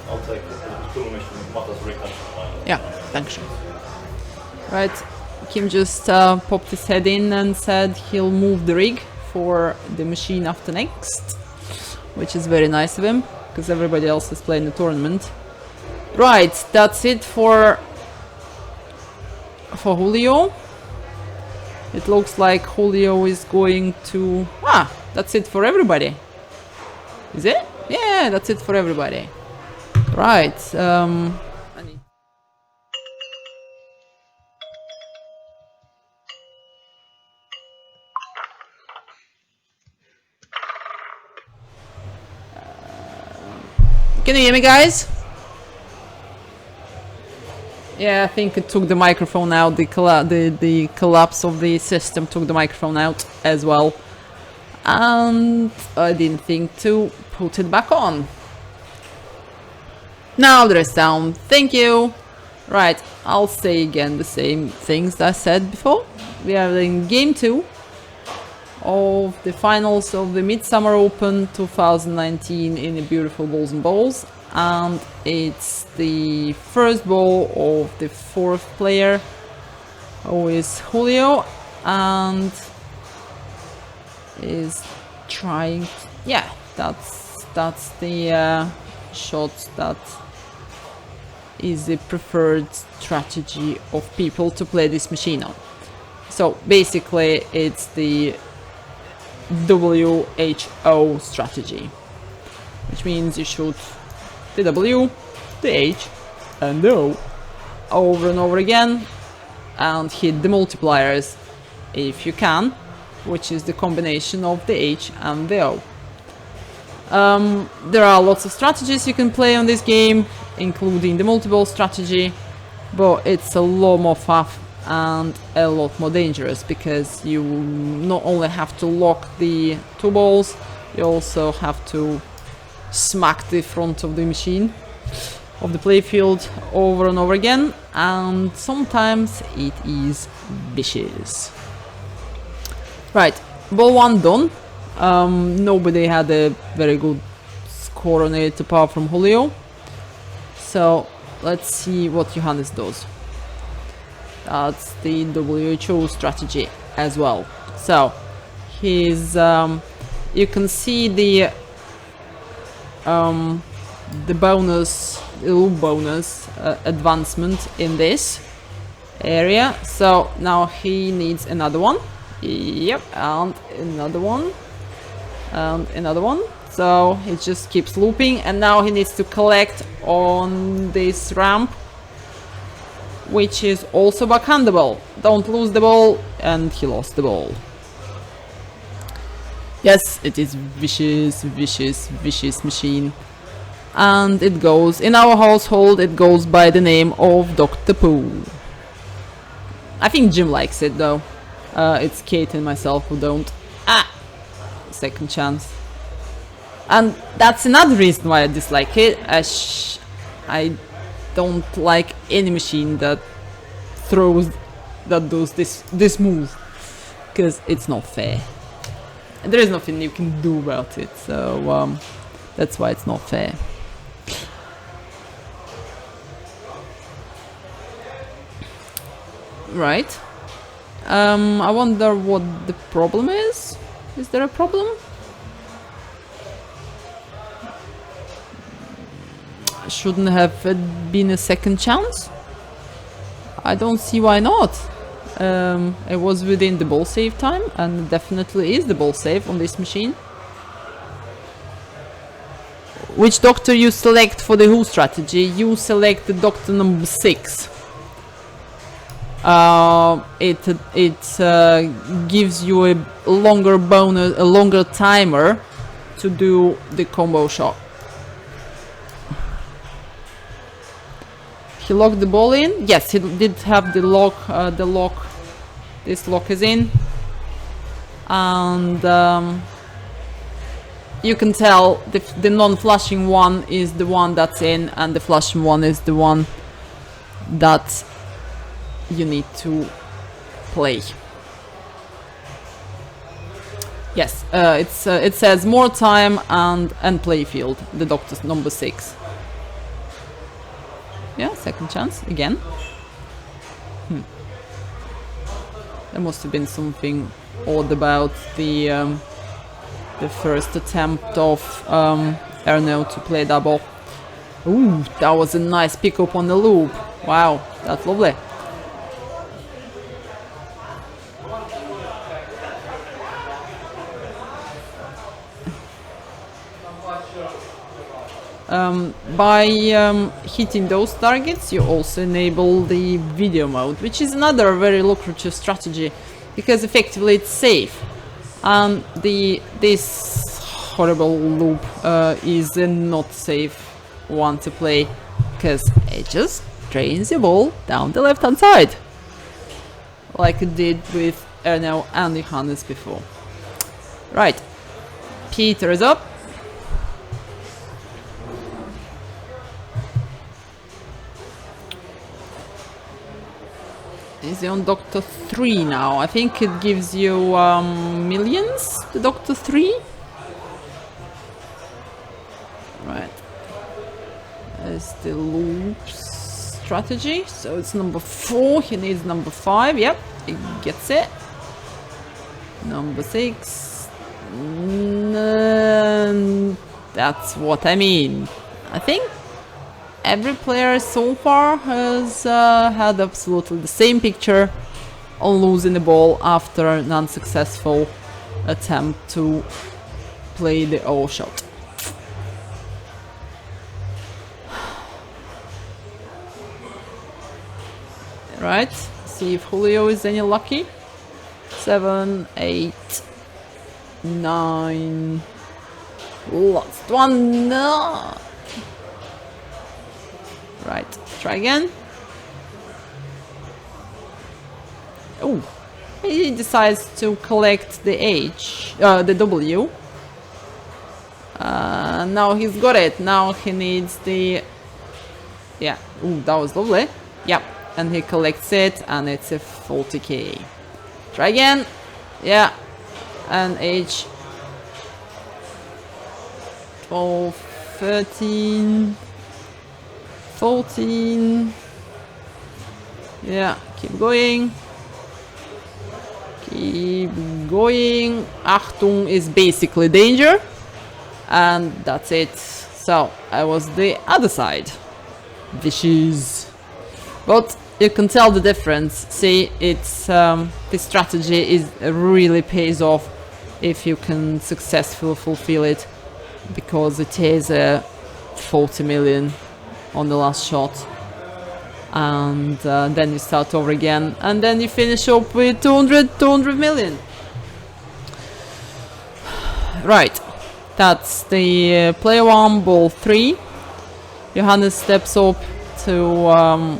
I'll take it. Yeah, thanks. Right, Kim just popped his head in and said he'll move the rig for the machine after next, which is very nice of him, because everybody else is playing the tournament. Right, that's it for Julio. It looks like Julio is going to... that's it for everybody. Is it? Yeah, that's it for everybody. Right, can you hear me, guys? Yeah, I think it took the microphone out. The collapse of the system took the microphone out as well. And I didn't think to put it back on. Now there is sound. Thank you. Right, I'll say again the same things that I said before. We are in game 2 of the finals of the Midsommar Open 2019 in the beautiful Bulls&Balls. And it's the first ball of the 4th player, who is Julio, and is trying to, yeah, that's the shot that is the preferred strategy of people to play this machine on. So basically it's the WHO strategy, which means you shoot the W, the H, and the O over and over again, and hit the multipliers if you can, which is the combination of the H and the O. There are lots of strategies you can play on this game, including the multi-ball strategy, but it's a lot more fun and a lot more dangerous, because you not only have to lock the 2 balls, you also have to smack the front of the machine, of the playfield, over and over again, and sometimes it is vicious. Right, ball 1 done. Nobody had a very good score on it apart from Julio. So let's see what Johannes does. That's the WHO strategy as well. So he's you can see the bonus, the loop bonus advancement in this area. So now he needs another one. Yep, and another one, and another one. So he just keeps looping, and now he needs to collect on this ramp which is also backhandable. Don't lose the ball, and he lost the ball. Yes, it is vicious, vicious, vicious machine. And it goes, in our household, it goes by the name of Dr. Pooh. I think Jim likes it though. It's Kate and myself who don't. Second chance. And that's another reason why I dislike it. I don't like any machine that does this move, because it's not fair. And there is nothing you can do about it, so that's why it's not fair. Right. I wonder what the problem is. Is there a problem? Shouldn't have been a second chance? I don't see why not. It was within the ball save time, and definitely is the ball save on this machine. Which doctor you select for the Who strategy? You select the doctor number 6. It gives you a longer bonus, a longer timer to do the combo shot. He locked the ball in. Yes, he did have the lock. This lock is in, and you can tell the non-flashing one is the one that's in, and the flashing one is the one that you need to play. Yes, it says more time and play field. The doctor's number 6. Yeah, second chance again. There must have been something odd about the first attempt of Ernö to play that ball. Ooh, that was a nice pickup on the loop. Wow, that's lovely. By hitting those targets, you also enable the video mode, which is another very lucrative strategy, because effectively it's safe. And this horrible loop is a not safe one to play, because it just drains your ball down the left hand side, like it did with Ernö and Johannes before. Right, Peter is up. Is he on Doctor 3 now? I think it gives you millions, the Doctor 3. Right. There's the loops strategy. So it's number 4. He needs number 5. Yep, he gets it. Number 6. That's what I mean. I think every player so far has had absolutely the same picture on losing the ball after an unsuccessful attempt to play the O shot. Right, see if Julio is any lucky. 7, 8, 9. Last one. No. Right, try again. Oh, he decides to collect the H, the W. Now he's got it. Now he needs the... Yeah, ooh, that was lovely. Yep, and he collects it, and it's a 40k. Try again. Yeah, and H. 12, 13... 14. Yeah, keep going. Keep going. Achtung is basically danger. And that's it. So, I was the other side. Vicious. But you can tell the difference. See, it's this strategy really pays off if you can successfully fulfill it, because it is a 40 million on the last shot. and then you start over again, and then you finish up with 200 million. Right, that's the player 1, ball 3. Johannes steps up to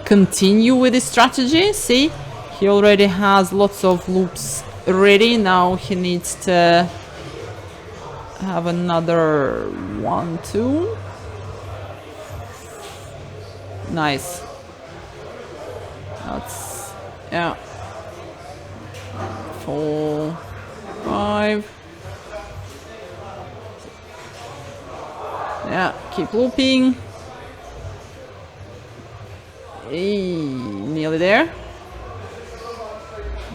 continue with his strategy. See, he already has lots of loops ready. Now he needs to have another 1, 2. Nice. That's, yeah. 4, 5. Yeah, keep looping. Hey, nearly there.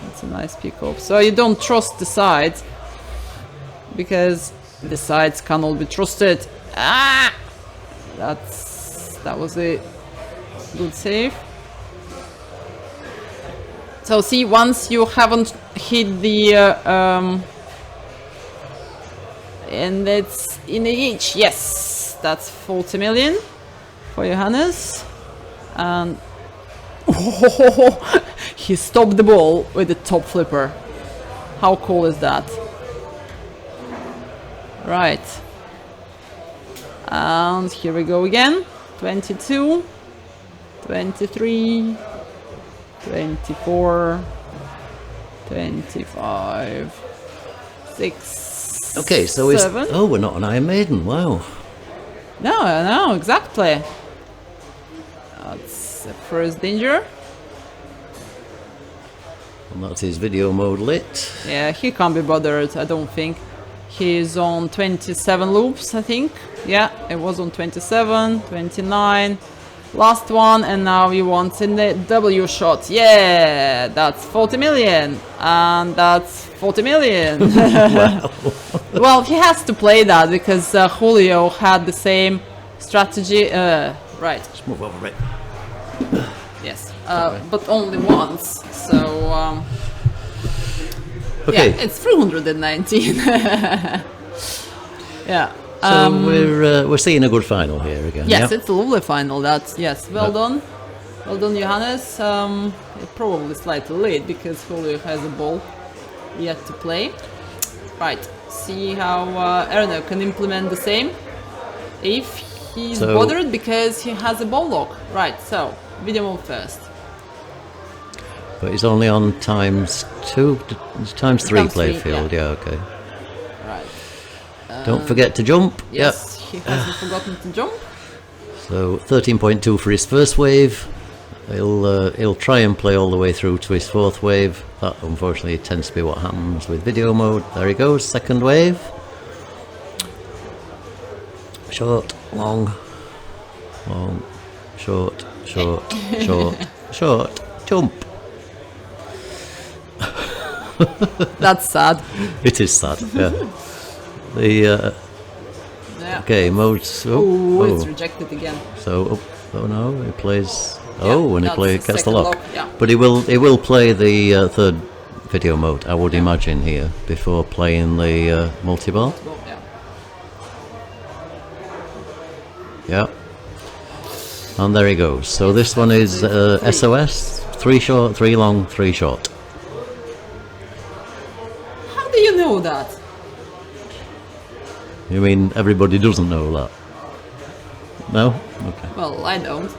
That's a nice pickup. So you don't trust the sides, because the sides cannot be trusted. Ah! That was a good save. So see, once you haven't hit the and it's in each. Yes, that's 40 million for Johannes. And he stopped the ball with the top flipper. How cool is that? Right. And here we go again. 22, 23, 24, 25, 6. Okay, so it's... 7. Oh, we're not on Iron Maiden, wow. No, exactly. That's the first danger. And that's his video mode lit. Yeah, he can't be bothered, I don't think. He's on 27 loops, I think. Yeah, it was on 27, 29. Last one, and now he wants in the W shot. Yeah, that's 40 million. And that's 40 million. Wow. Well, he has to play that because Julio had the same strategy. Right. Let's move over it. Yes, but only once. So, okay. yeah, it's 319. Yeah. So we're seeing a good final here again. Yes, yeah? it's a lovely final. That's well done. Well done, Johannes. Probably slightly late because Julio has a ball yet to play. Right. See how Ernö can implement the same if he's bothered because he has a ball lock. Right. So video mode first. But he's only on times 2, times 3 playfield. Yeah. Okay. Right. Don't forget to jump. Yes, he hasn't forgotten to jump. So 13.2 for his first wave. He'll try and play all the way through to his fourth wave. That unfortunately tends to be what happens with video mode. There he goes, second wave. Short, long, long, short, short, short, short, jump. That's sad. It is sad, yeah. The okay, mode. It's rejected again. So, oh no, he plays. Yeah, when he gets the lock. Yeah. But he will play the third video mode, I would imagine here, before playing the multi-ball. Yeah. Yeah. And there he goes. So this one is SOS, 3 short, 3 long, 3 short. How do you know that? You mean everybody doesn't know that? No? Okay. Well, I don't.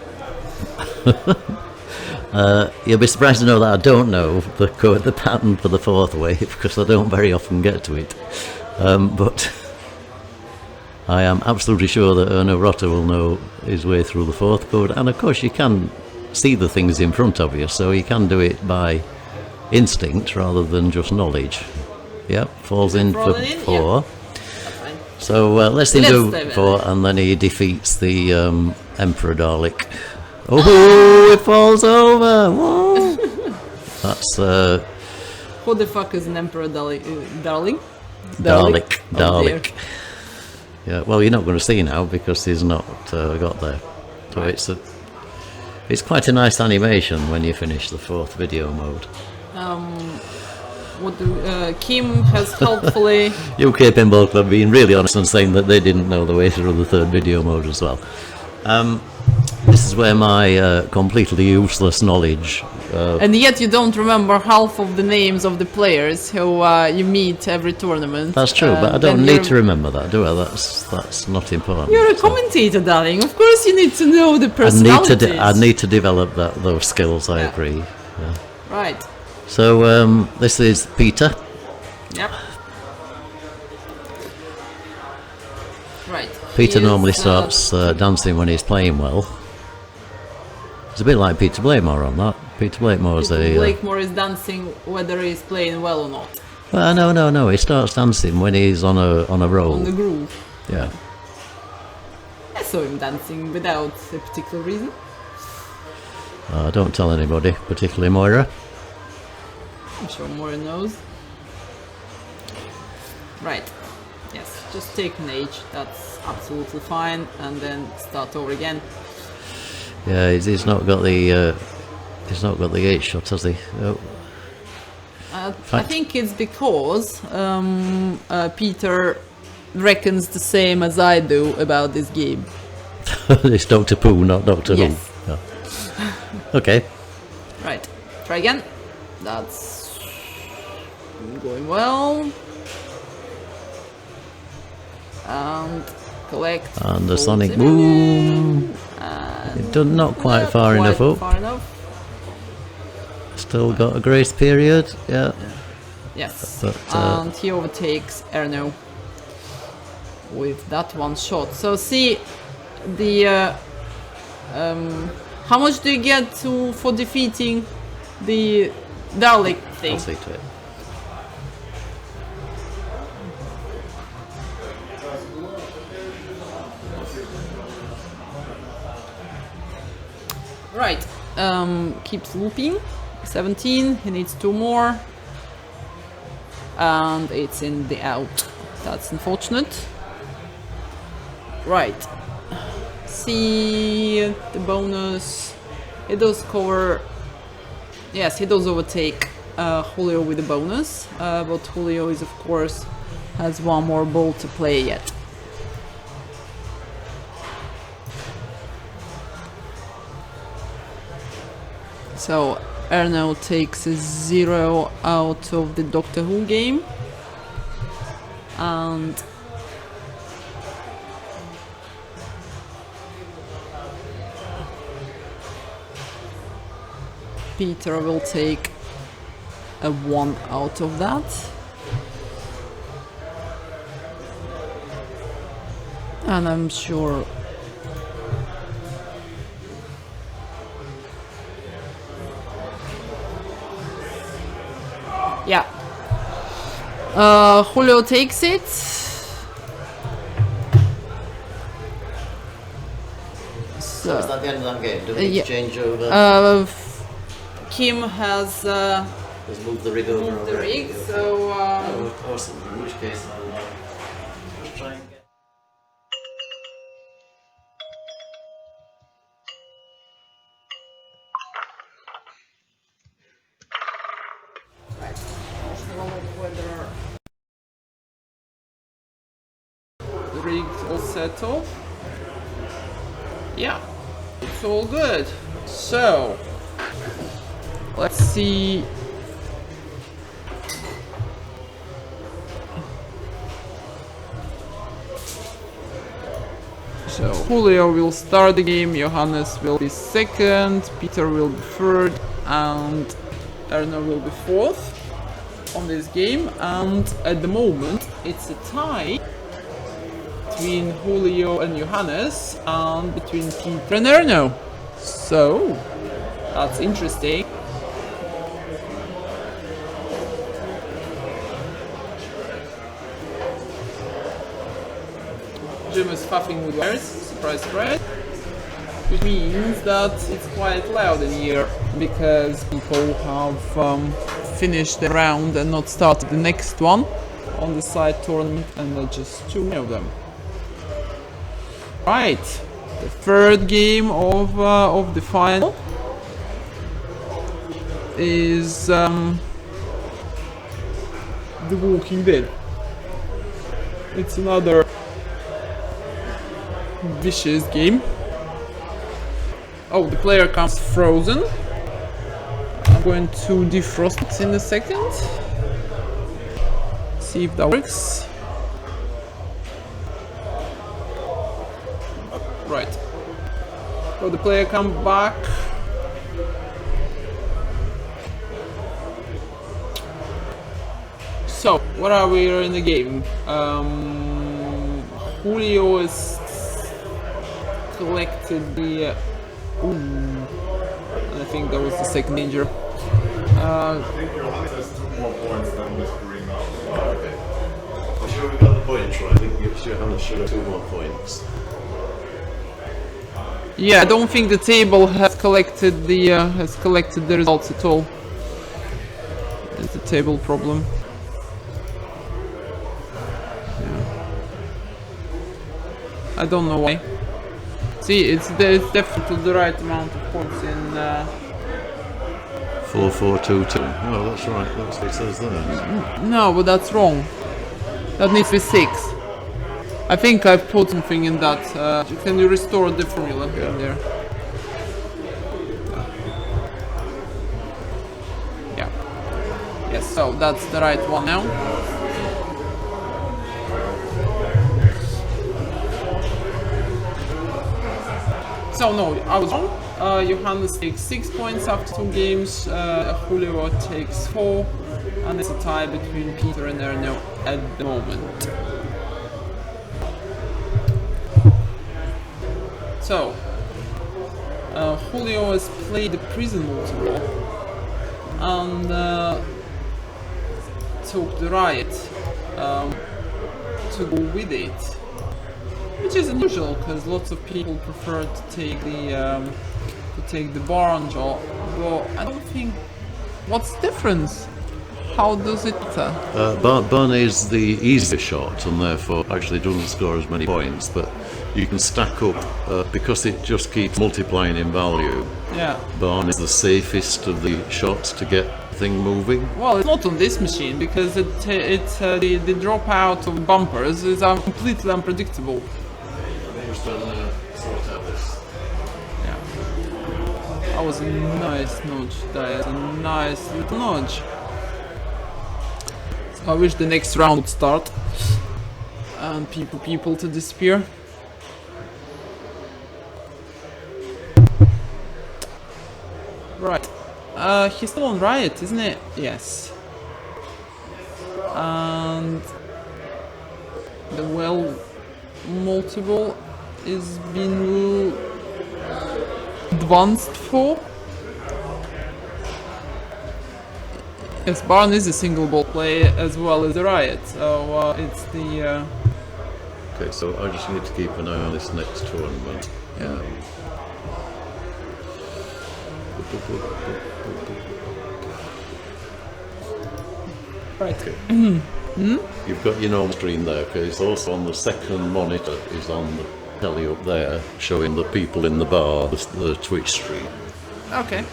You'll be surprised to know that I don't know the pattern for the fourth wave because I don't very often get to it. But I am absolutely sure that Ernö will know his way through the fourth code, and of course you can see the things in front of you, so you can do it by instinct rather than just knowledge. Yep, falls in for 4. Yeah. So let's do 4, and then he defeats the Emperor Dalek. Oh, it falls over! Whoa. That's Who the fuck is an Emperor Darling? Dalek. Oh, Yeah, well, you're not going to see now because he's not got there. So right. It's quite a nice animation when you finish the fourth video mode. Kim has helpfully... UK Pinball Club being really honest and saying that they didn't know the way through the third video mode as well. This is where my completely useless knowledge. And yet you don't remember half of the names of the players who you meet every tournament. That's true, but I don't need to remember that, do I? That's not important. You're a commentator, darling. Of course you need to know the personalities. I need to develop those skills, I agree. Yeah. Right. So this is Peter. Yep. Right. Peter normally starts dancing when he's playing well. It's a bit like Peter Blakemore on that. Peter Blakemore is Blakemore is dancing whether he's playing well or not. Well, no. He starts dancing when he's on a roll. On the groove. Yeah. I saw him dancing without a particular reason. Don't tell anybody, particularly Moira. I'm sure Moira knows. Right. Yes, just take an age. That's absolutely fine, and then start over again. Yeah, he's not got the 8 shot, has he? Oh. I think it's because Peter reckons the same as I do about this game. It's Doctor Pooh, not Doctor Who. No. Okay. Right. Try again. That's going well. And collect. And the sonic boom. It done not quite far enough up. Still got a grace period. Yeah. Yes. But, and he overtakes Ernö with that one shot. So see the how much do you get for defeating the Dalek thing? I'll see to it. Right, keeps looping. 17, he needs 2 more. And it's in the out. That's unfortunate. Right. See the bonus. He does cover. Yes, he does overtake Julio with the bonus. But Julio is, of course, has 1 more ball to play yet. So Ernö takes a 0 out of the Doctor Who game, and Peter will take a 1 out of that. And I'm sure yeah. Julio takes it. So is that the end of that game? Do we need to change over? Kim has moved the rig over. moved the rig, so oh, awesome. In which case I'll just try and get. The rig's all settled. Yeah, it's all good. So let's see. So Julio will start the game, Johannes will be second, Peter will be third, and Ernö will be fourth on this game. And at the moment it's a tie between Julio and Johannes and between Peter and Ernö. So that's interesting. Jim is faffing with wires, surprise, surprise. Which means that it's quite loud in here because people have finished the round and not started the next one on the side tournament, and there are just 2 of them. Right, the third game of the final is The Walking Dead. It's another vicious game. Oh, the player comes frozen. I'm going to defrost it in a second. See if that works. Right. So the player comes back. So, what are we in the game? Julio has collected the... and I think that was the second danger. I think Johannes has 2 more points than this green now. Okay. I'm sure we got the points right. I think Johannes should have 2 more points. Yeah, I don't think the table has collected the results at all. It's a table problem. I don't know why. See, it's definitely the right amount of points in. 4, 4, 2, 2. Oh, that's right. That's what it says there. No, but that's wrong. That needs to be 6. I think I've put something in that. Can you restore the formula in there? Yeah. Yes. So that's the right one now. So no, I was wrong. Johannes takes 6 points after 2 games. Julio takes 4, and it's a tie between Peter and Ernö at the moment. So Julio has played the prison multi-ball and took the riot to go with it. Which is unusual because lots of people prefer to take the barn jaw, but I don't think. What's the difference? How does it matter? Barn is the easier shot and therefore actually doesn't score as many points, but you can stack up because it just keeps multiplying in value. Yeah. Barn is the safest of the shots to get the thing moving. Well, it's not on this machine because the dropout of bumpers is completely unpredictable. Yeah. That was a nice nudge. That is a nice little nudge. So I wish the next round would start and people to disappear. Right. He's still on riot, isn't it? Yes. And the well multiple is being advanced for. Yes, Barn is a single ball play as well as the riot, so it's the. Okay, so I just need to keep an eye on this next tournament. Yeah. Right. Okay. You've got your normal screen there, because it's also on the second monitor, is on the telly up there, showing the people in the bar, the Twitch stream. Okay,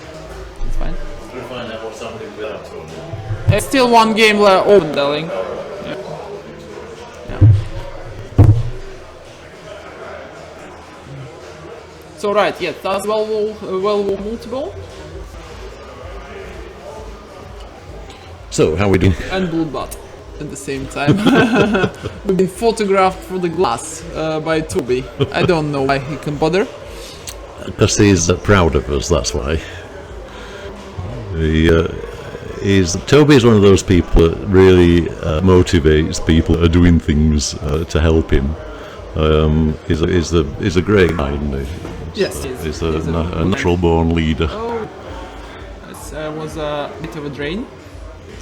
that's fine. We'll find out what's happening with that tournament. There's still one game left open, darling. Yeah. So right, yeah, that's well multiple. So, how are we doing? And Bloodbath at the same time. We've been photographed through the glass by Toby. I don't know why he can bother. Because he's proud of us, that's why. Toby is one of those people that really motivates people that are doing things to help him. He's a great guy, isn't he? Yes, he's a natural born leader. Oh, that was a bit of a drain.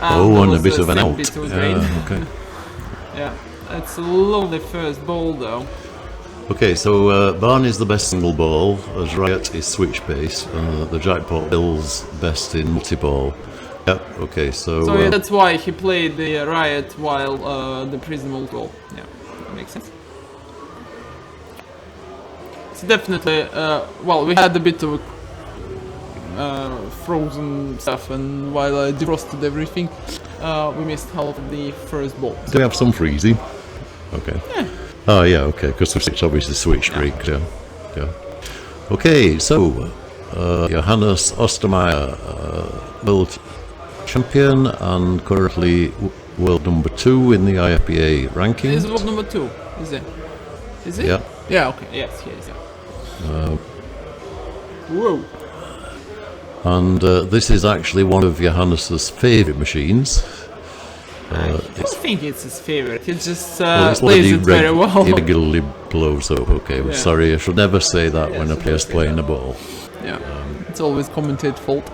And a bit of an out. Bit of a drain. Okay. Yeah, it's a lovely first ball though. Okay, so Barn is the best single ball, as Riot is switch base, the Jackpot Bill's best in multi-ball. Yep, okay, so... So yeah, that's why he played the Riot while the Prison multi-ball. Yeah, that makes sense. It's definitely, well, we had a bit of frozen stuff, and while I defrosted everything, we missed half of the first ball. Do we have some freezing? Okay. Yeah. Oh yeah, okay, because it's obviously switch streak, yeah. Okay, so Johannes Ostermeier, world champion and currently world number 2 in the IFPA ranking. Is world number 2, is it? Is it? Yeah. Yeah, okay, yes, he is, yeah. Whoa. And this is actually one of Johannes's favourite machines. I don't think it's his favorite. He just It's one plays that it very well. he regularly blows up. Okay, Yeah. sorry, I should never say that when a so player's don't say playing that. a ball. Yeah, it's always commentated fault.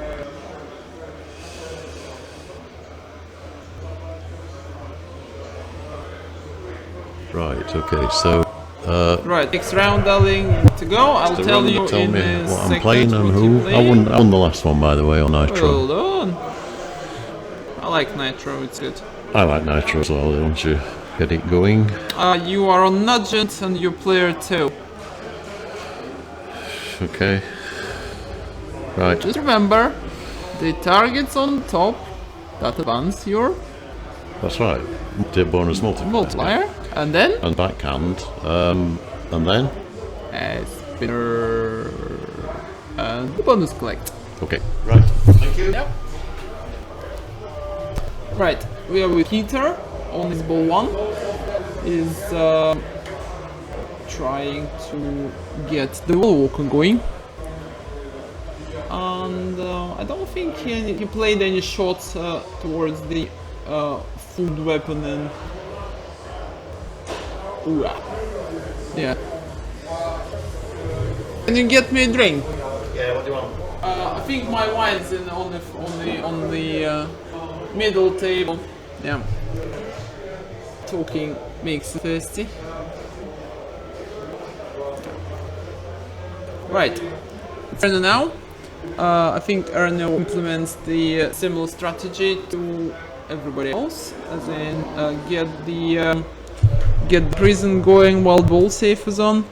Right. Okay. So Right, next round, darling, to go. I'll tell you tell in me a what I'm second playing and what who. you I won the last one, by the way, on Nitro. Hold on. I like Nitro, it's good. I like Nitro as well. Don't you get it going? You are on Nugent and you're player 2. Okay. Right. Just remember, the targets on top that advance your That's right. Bonus multiplier. multiplier, and then And backhand. And then. spinner and the bonus collect. Okay. Right. Thank you. Yep. Right, we are with Peter on his ball 1. Is trying to get the wall walker going. And I don't think he played any shots towards the food weapon and... Ooh, yeah. Can you get me a drink? Yeah. What do you want? I think my wine's on the middle table. Yeah. Talking makes you thirsty. Right. It's Ernö now. I think Ernö implements the similar strategy to everybody else, as in get the prison going while ball safe is on,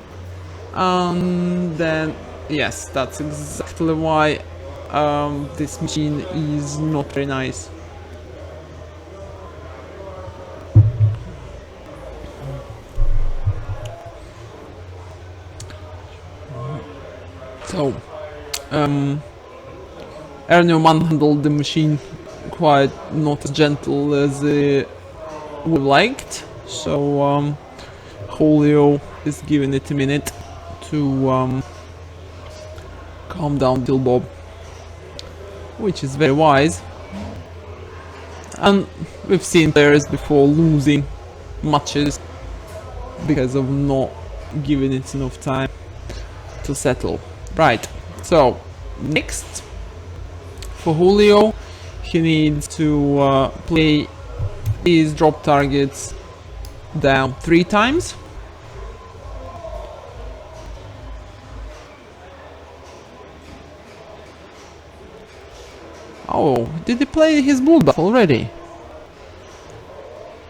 and then yes, that's exactly why this machine is not very nice. So, Ernö manhandled the machine quite not as gentle as we liked, so Julio is giving it a minute to calm down Dill Bob, which is very wise. And we've seen players before losing matches because of not giving it enough time to settle. Right, so next for Julio, he needs to play his drop targets down 3 times. Oh, did he play his bullbuff already?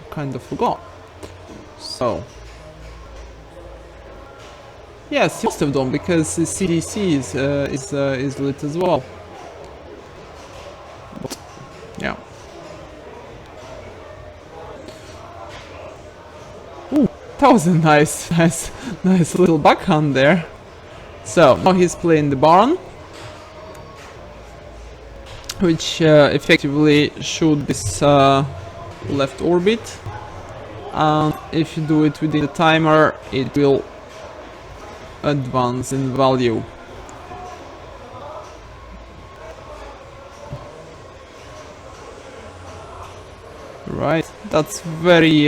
Kind of forgot. So yes, he must have done, because his CDC is lit as well. But, yeah. Ooh, that was a nice little backhand there. So now he's playing the barn, which effectively should this left orbit, and if you do it within the timer, it will advance in value. Right, that's very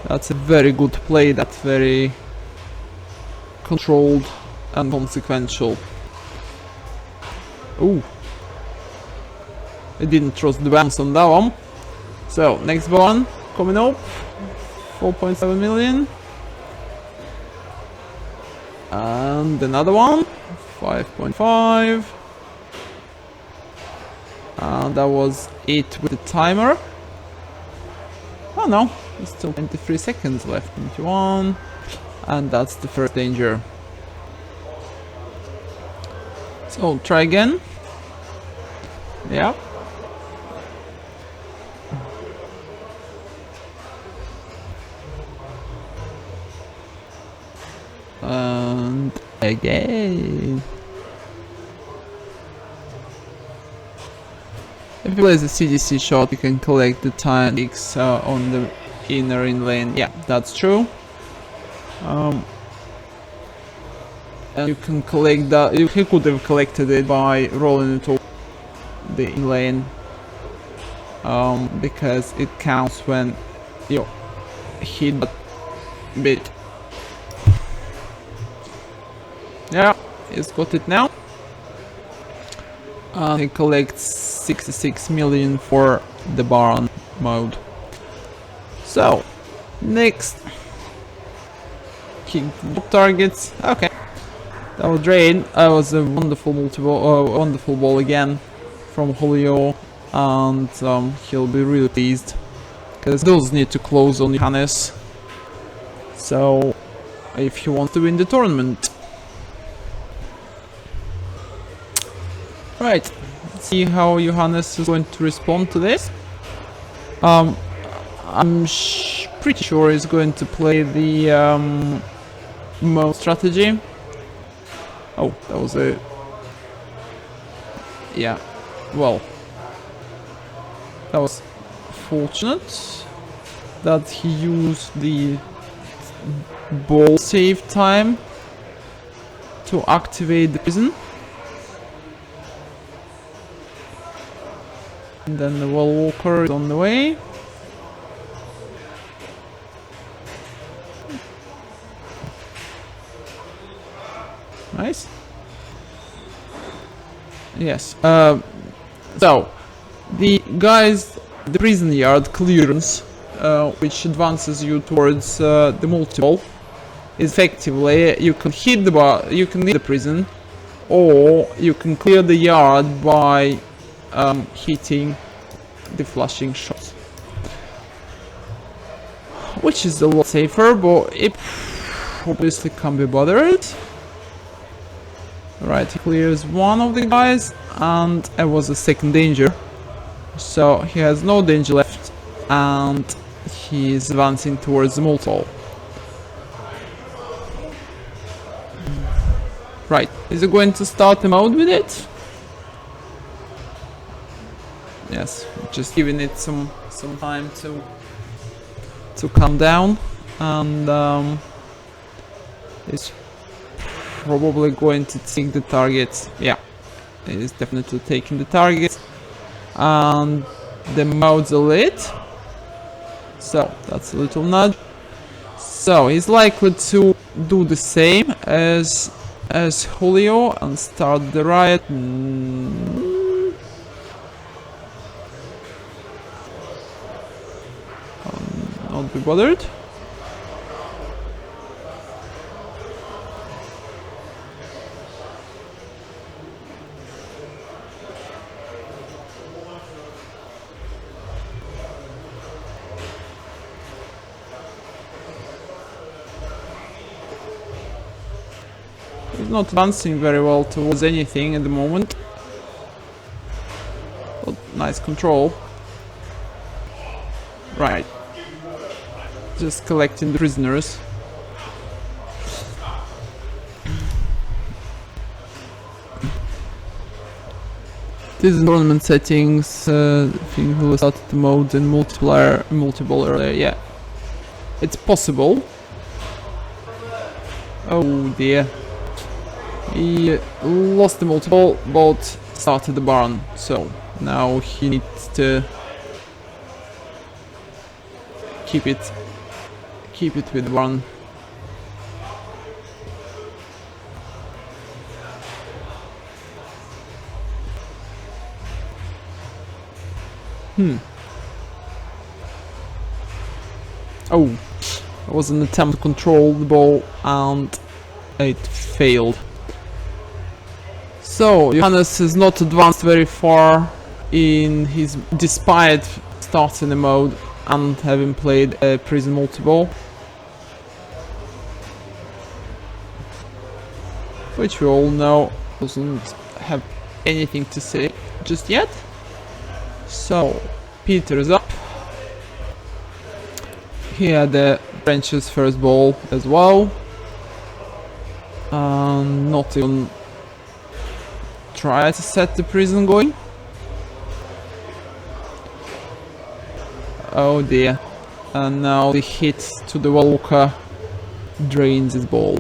that's a very good play, that's very controlled and consequential. Ooh, I didn't trust the bounce on that one. So next one coming up, 4.7 million. And another one, 5.5. And that was it with the timer. Oh no, there's still 23 seconds left. 21. And that's the first danger. So try again. Yeah. And again. If you play the CDC shot, you can collect the time ticks on the inner in lane. Yeah, that's true. And you can collect that. You could have collected it by rolling it over the in lane, because it counts when you hit that bit. Yeah, he's got it now. And he collects 66 million for the Baron mode. So, next. King targets. Okay. That was great. That was a wonderful wonderful ball again from Julio, and he'll be really pleased because those need to close on Johannes. So, if he wants to win the tournament. Right, let's see how Johannes is going to respond to this. I'm pretty sure he's going to play the mode strategy. Oh, that was a... Yeah, well, that was fortunate that he used the ball save time to activate the prison. And then the wall walker is on the way. Nice. Yes. So the prison yard clearance, which advances you towards the multi-ball, is effectively you can hit the bar, you can hit the prison, or you can clear the yard by hitting the flashing shots, which is a lot safer, but it obviously can't be bothered. Right, he clears one of the guys, and it was a second danger, so he has no danger left, and he is advancing towards the multi-ball. Right, is he going to start the mode with it? Yes, just giving it some time to calm down, and it's probably going to take the target. Yeah, it is definitely taking the target, and the mode's are lit, so that's a little nudge. So he's likely to do the same as Julio and start the riot. Not be bothered. He's not advancing very well towards anything at the moment. But nice control. Right. Just collecting the prisoners. This is tournament settings. I think we'll start the mode and multi-ball earlier. Yeah, it's possible. Oh dear. He lost the multi-ball, but started the barn. So now he needs to keep it with one. Oh, it was an attempt to control the ball and it failed. So Johannes has not advanced very far in his, despite starting the mode and having played a prison multi-ball, which we all know doesn't have anything to say just yet. So Peter is up. He had the French's first ball as well, and not even try to set the prison going. Oh dear. And now the hit to the Walker drains his ball.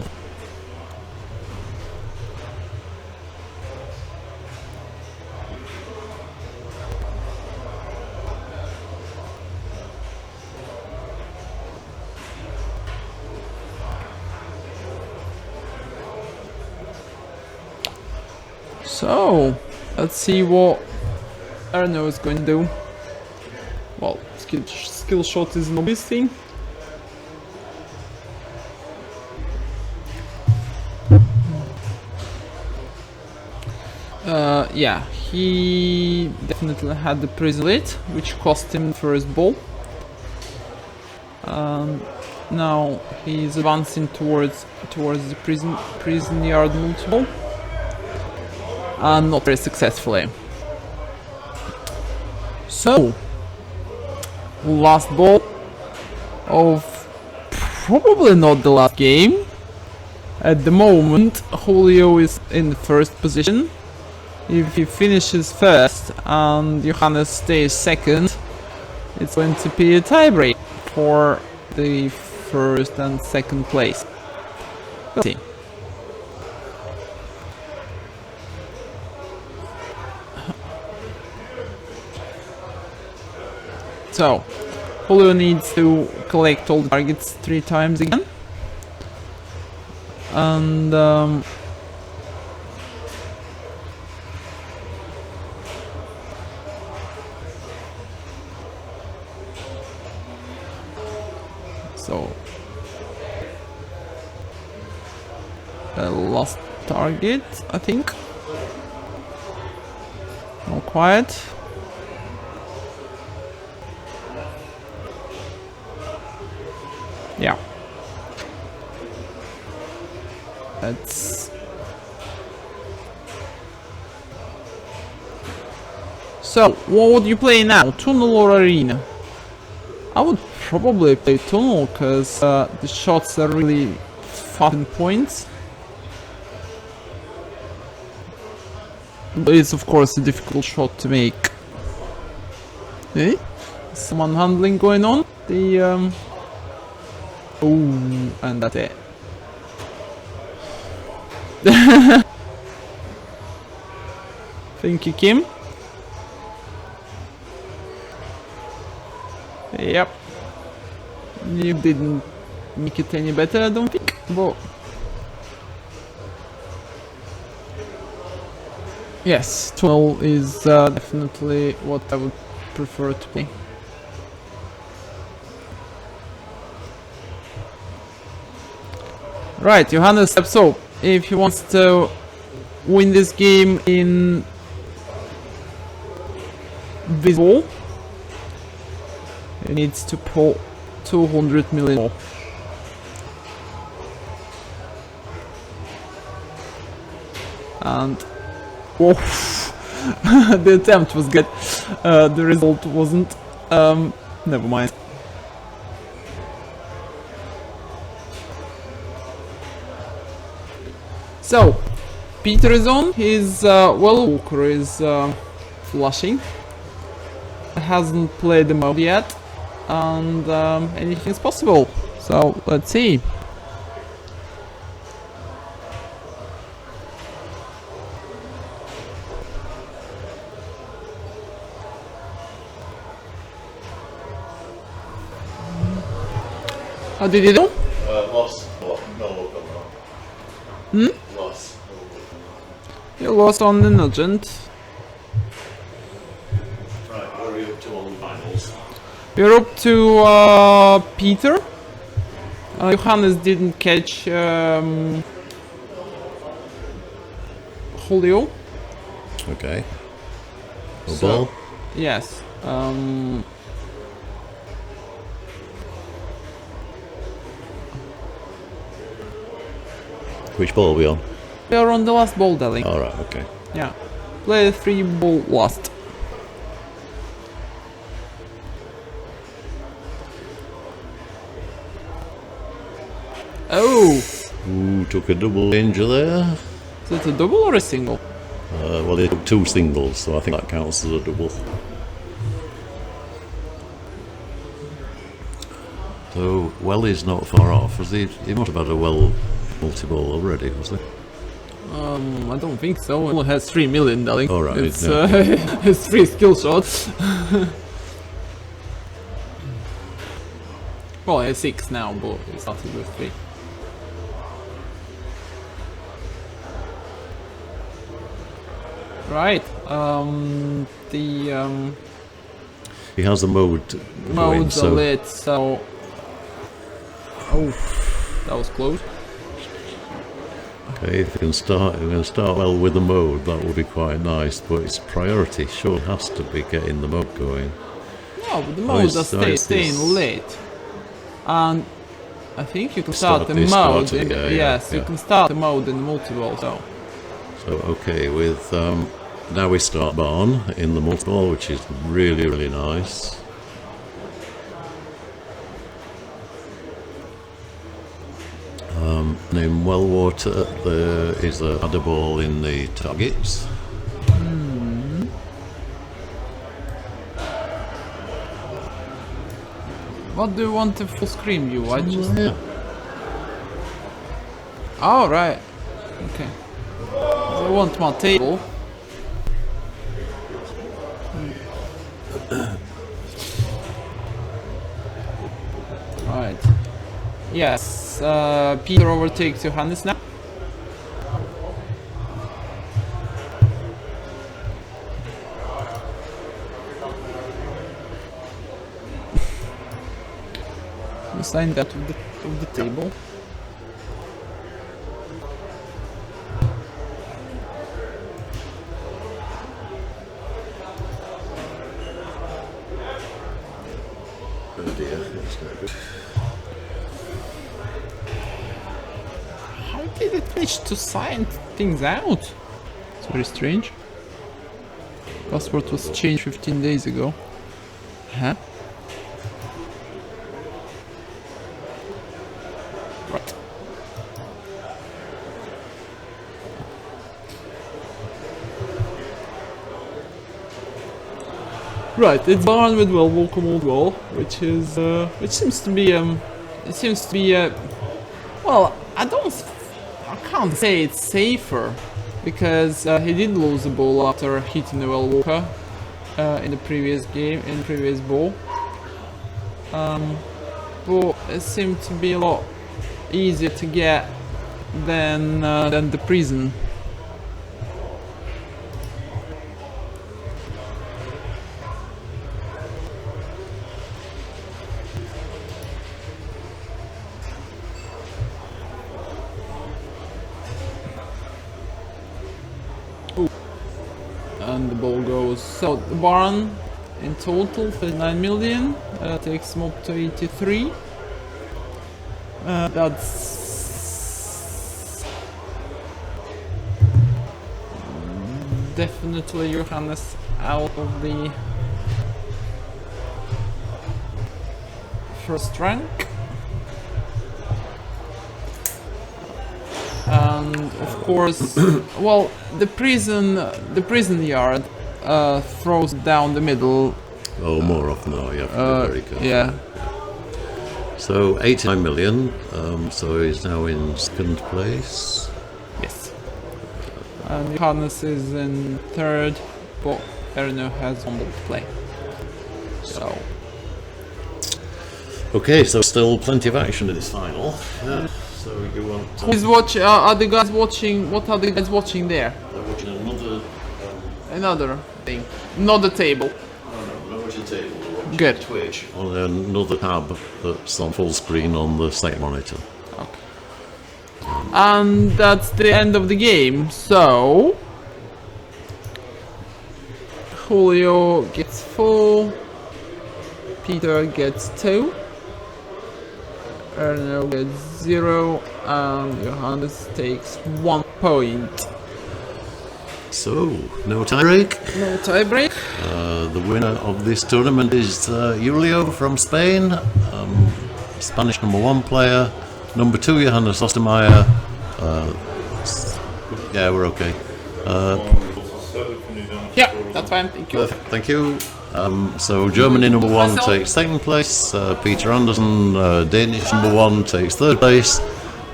So, let's see what Ernö is going to do. Well, skill shot is an obvious thing. Yeah, he definitely had the prison lit, which cost him the first ball. Now he's advancing towards the prison yard multiple, and not very successfully. So, last ball of probably not the last game. At the moment, Julio is in the first position. If he finishes first and Johannes stays second, it's going to be a tiebreak for the first and second place. We'll see. So, Julio needs to collect all the targets 3 times again. And so last target, I think. Not quite. Yeah. That's so. What would you play now, tunnel or arena? I would probably play tunnel because the shots are really fast in points. But it's of course a difficult shot to make. Eh? Someone handling going on. The oh, and that's it. Thank you, Kim. Yep. You didn't make it any better, I don't think, but yes, tunnel is definitely what I would prefer to play. Right, Johannes steps up. If he wants to win this game in visible, he needs to pull 200 million more. And whoa, the attempt was good. The result wasn't. Never mind. So, Peter is on. His well, Walker is flushing. Hasn't played the mode yet, and anything is possible. So let's see. How did you do? Lost. No look on that. Lost. You lost on the Nugent. Right, what are we up to on the finals? We're up to Peter. Johannes didn't catch Julio. Okay. A So- ball? Yes. Which ball are we on? We are on the last ball, darling. Alright, okay. Yeah. Play 3 ball last. Oh! Ooh, took a double danger there. Is it a double or a single? Well, they took 2 singles, so I think that counts as a double. So well is not far off. He must have had a well multi-ball already, was he? I don't think so. It only has 3 million, darling. All right, It's, yeah. it's 3 skill shots. Well, it has 6 now, but it started with 3. Right. He has the mode going, Modes so are lit, so... Oh, that was close. okay, if we can start well with the mode, that would be quite nice. But its priority sure has to be getting the mode going. No, but the modes are staying lit. And I think you can start the mode. Yes, you can start the mode in the multi-ball. So okay, with now we start barn in the multi-ball, which is really nice. And in well water there is a other ball in the targets. what do you want to full screen view? I just... Yeah. Oh, right. Okay. I want my table. Right. Yes, Peter overtakes Johannes now. Assign that of the table. Oh dear, that's not good. How did it manage to sign things out? It's very strange. Password was changed 15 days ago. Huh? Right. Right, it's barn with well welcome old wall, which is which seems to be well, I can't say it's safer because he did lose the ball after hitting the well walker in the previous game, in the previous ball. But it seemed to be a lot easier to get than the prison. And the ball goes. So the barn in total 39 million takes him up to 83. That's definitely Johannes out of the first rank. And of course, well, the prison yard throws down the middle. Oh, more often now, you have to be very careful. Yeah. So 89 million, so he's now in second place. Yes. And Johannes is in third, but Ernö has one ball to play. So. Okay, so still plenty of action in this final. Yeah. So you want to... Who's watching? Are the guys watching? What are the guys watching there? They're watching Another thing. Not the table. no, watching the table. They're watching Good. Twitch on another tab that's on full screen on the site monitor. Okay. And that's the end of the game. So Julio gets 4. Peter gets 2. Ernö gets 0, and Johannes takes 1 point. So, no tiebreak. No tiebreak. The winner of this tournament is Julio from Spain, Spanish #1 player. Number 2, Johannes Ostermeier. Yeah, we're okay. Yeah, that's fine. Thank you. Perfect, thank you. So Germany number 1 takes second place, Peter Anderson, Danish number 1 takes third place,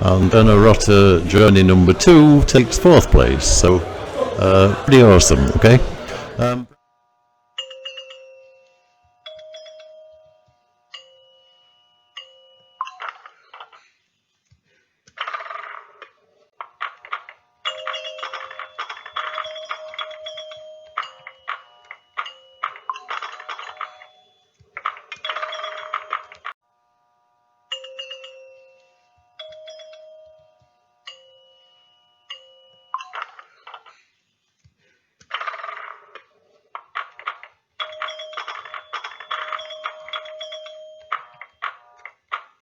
and Ernö, Germany number 2 takes fourth place. So pretty awesome, okay?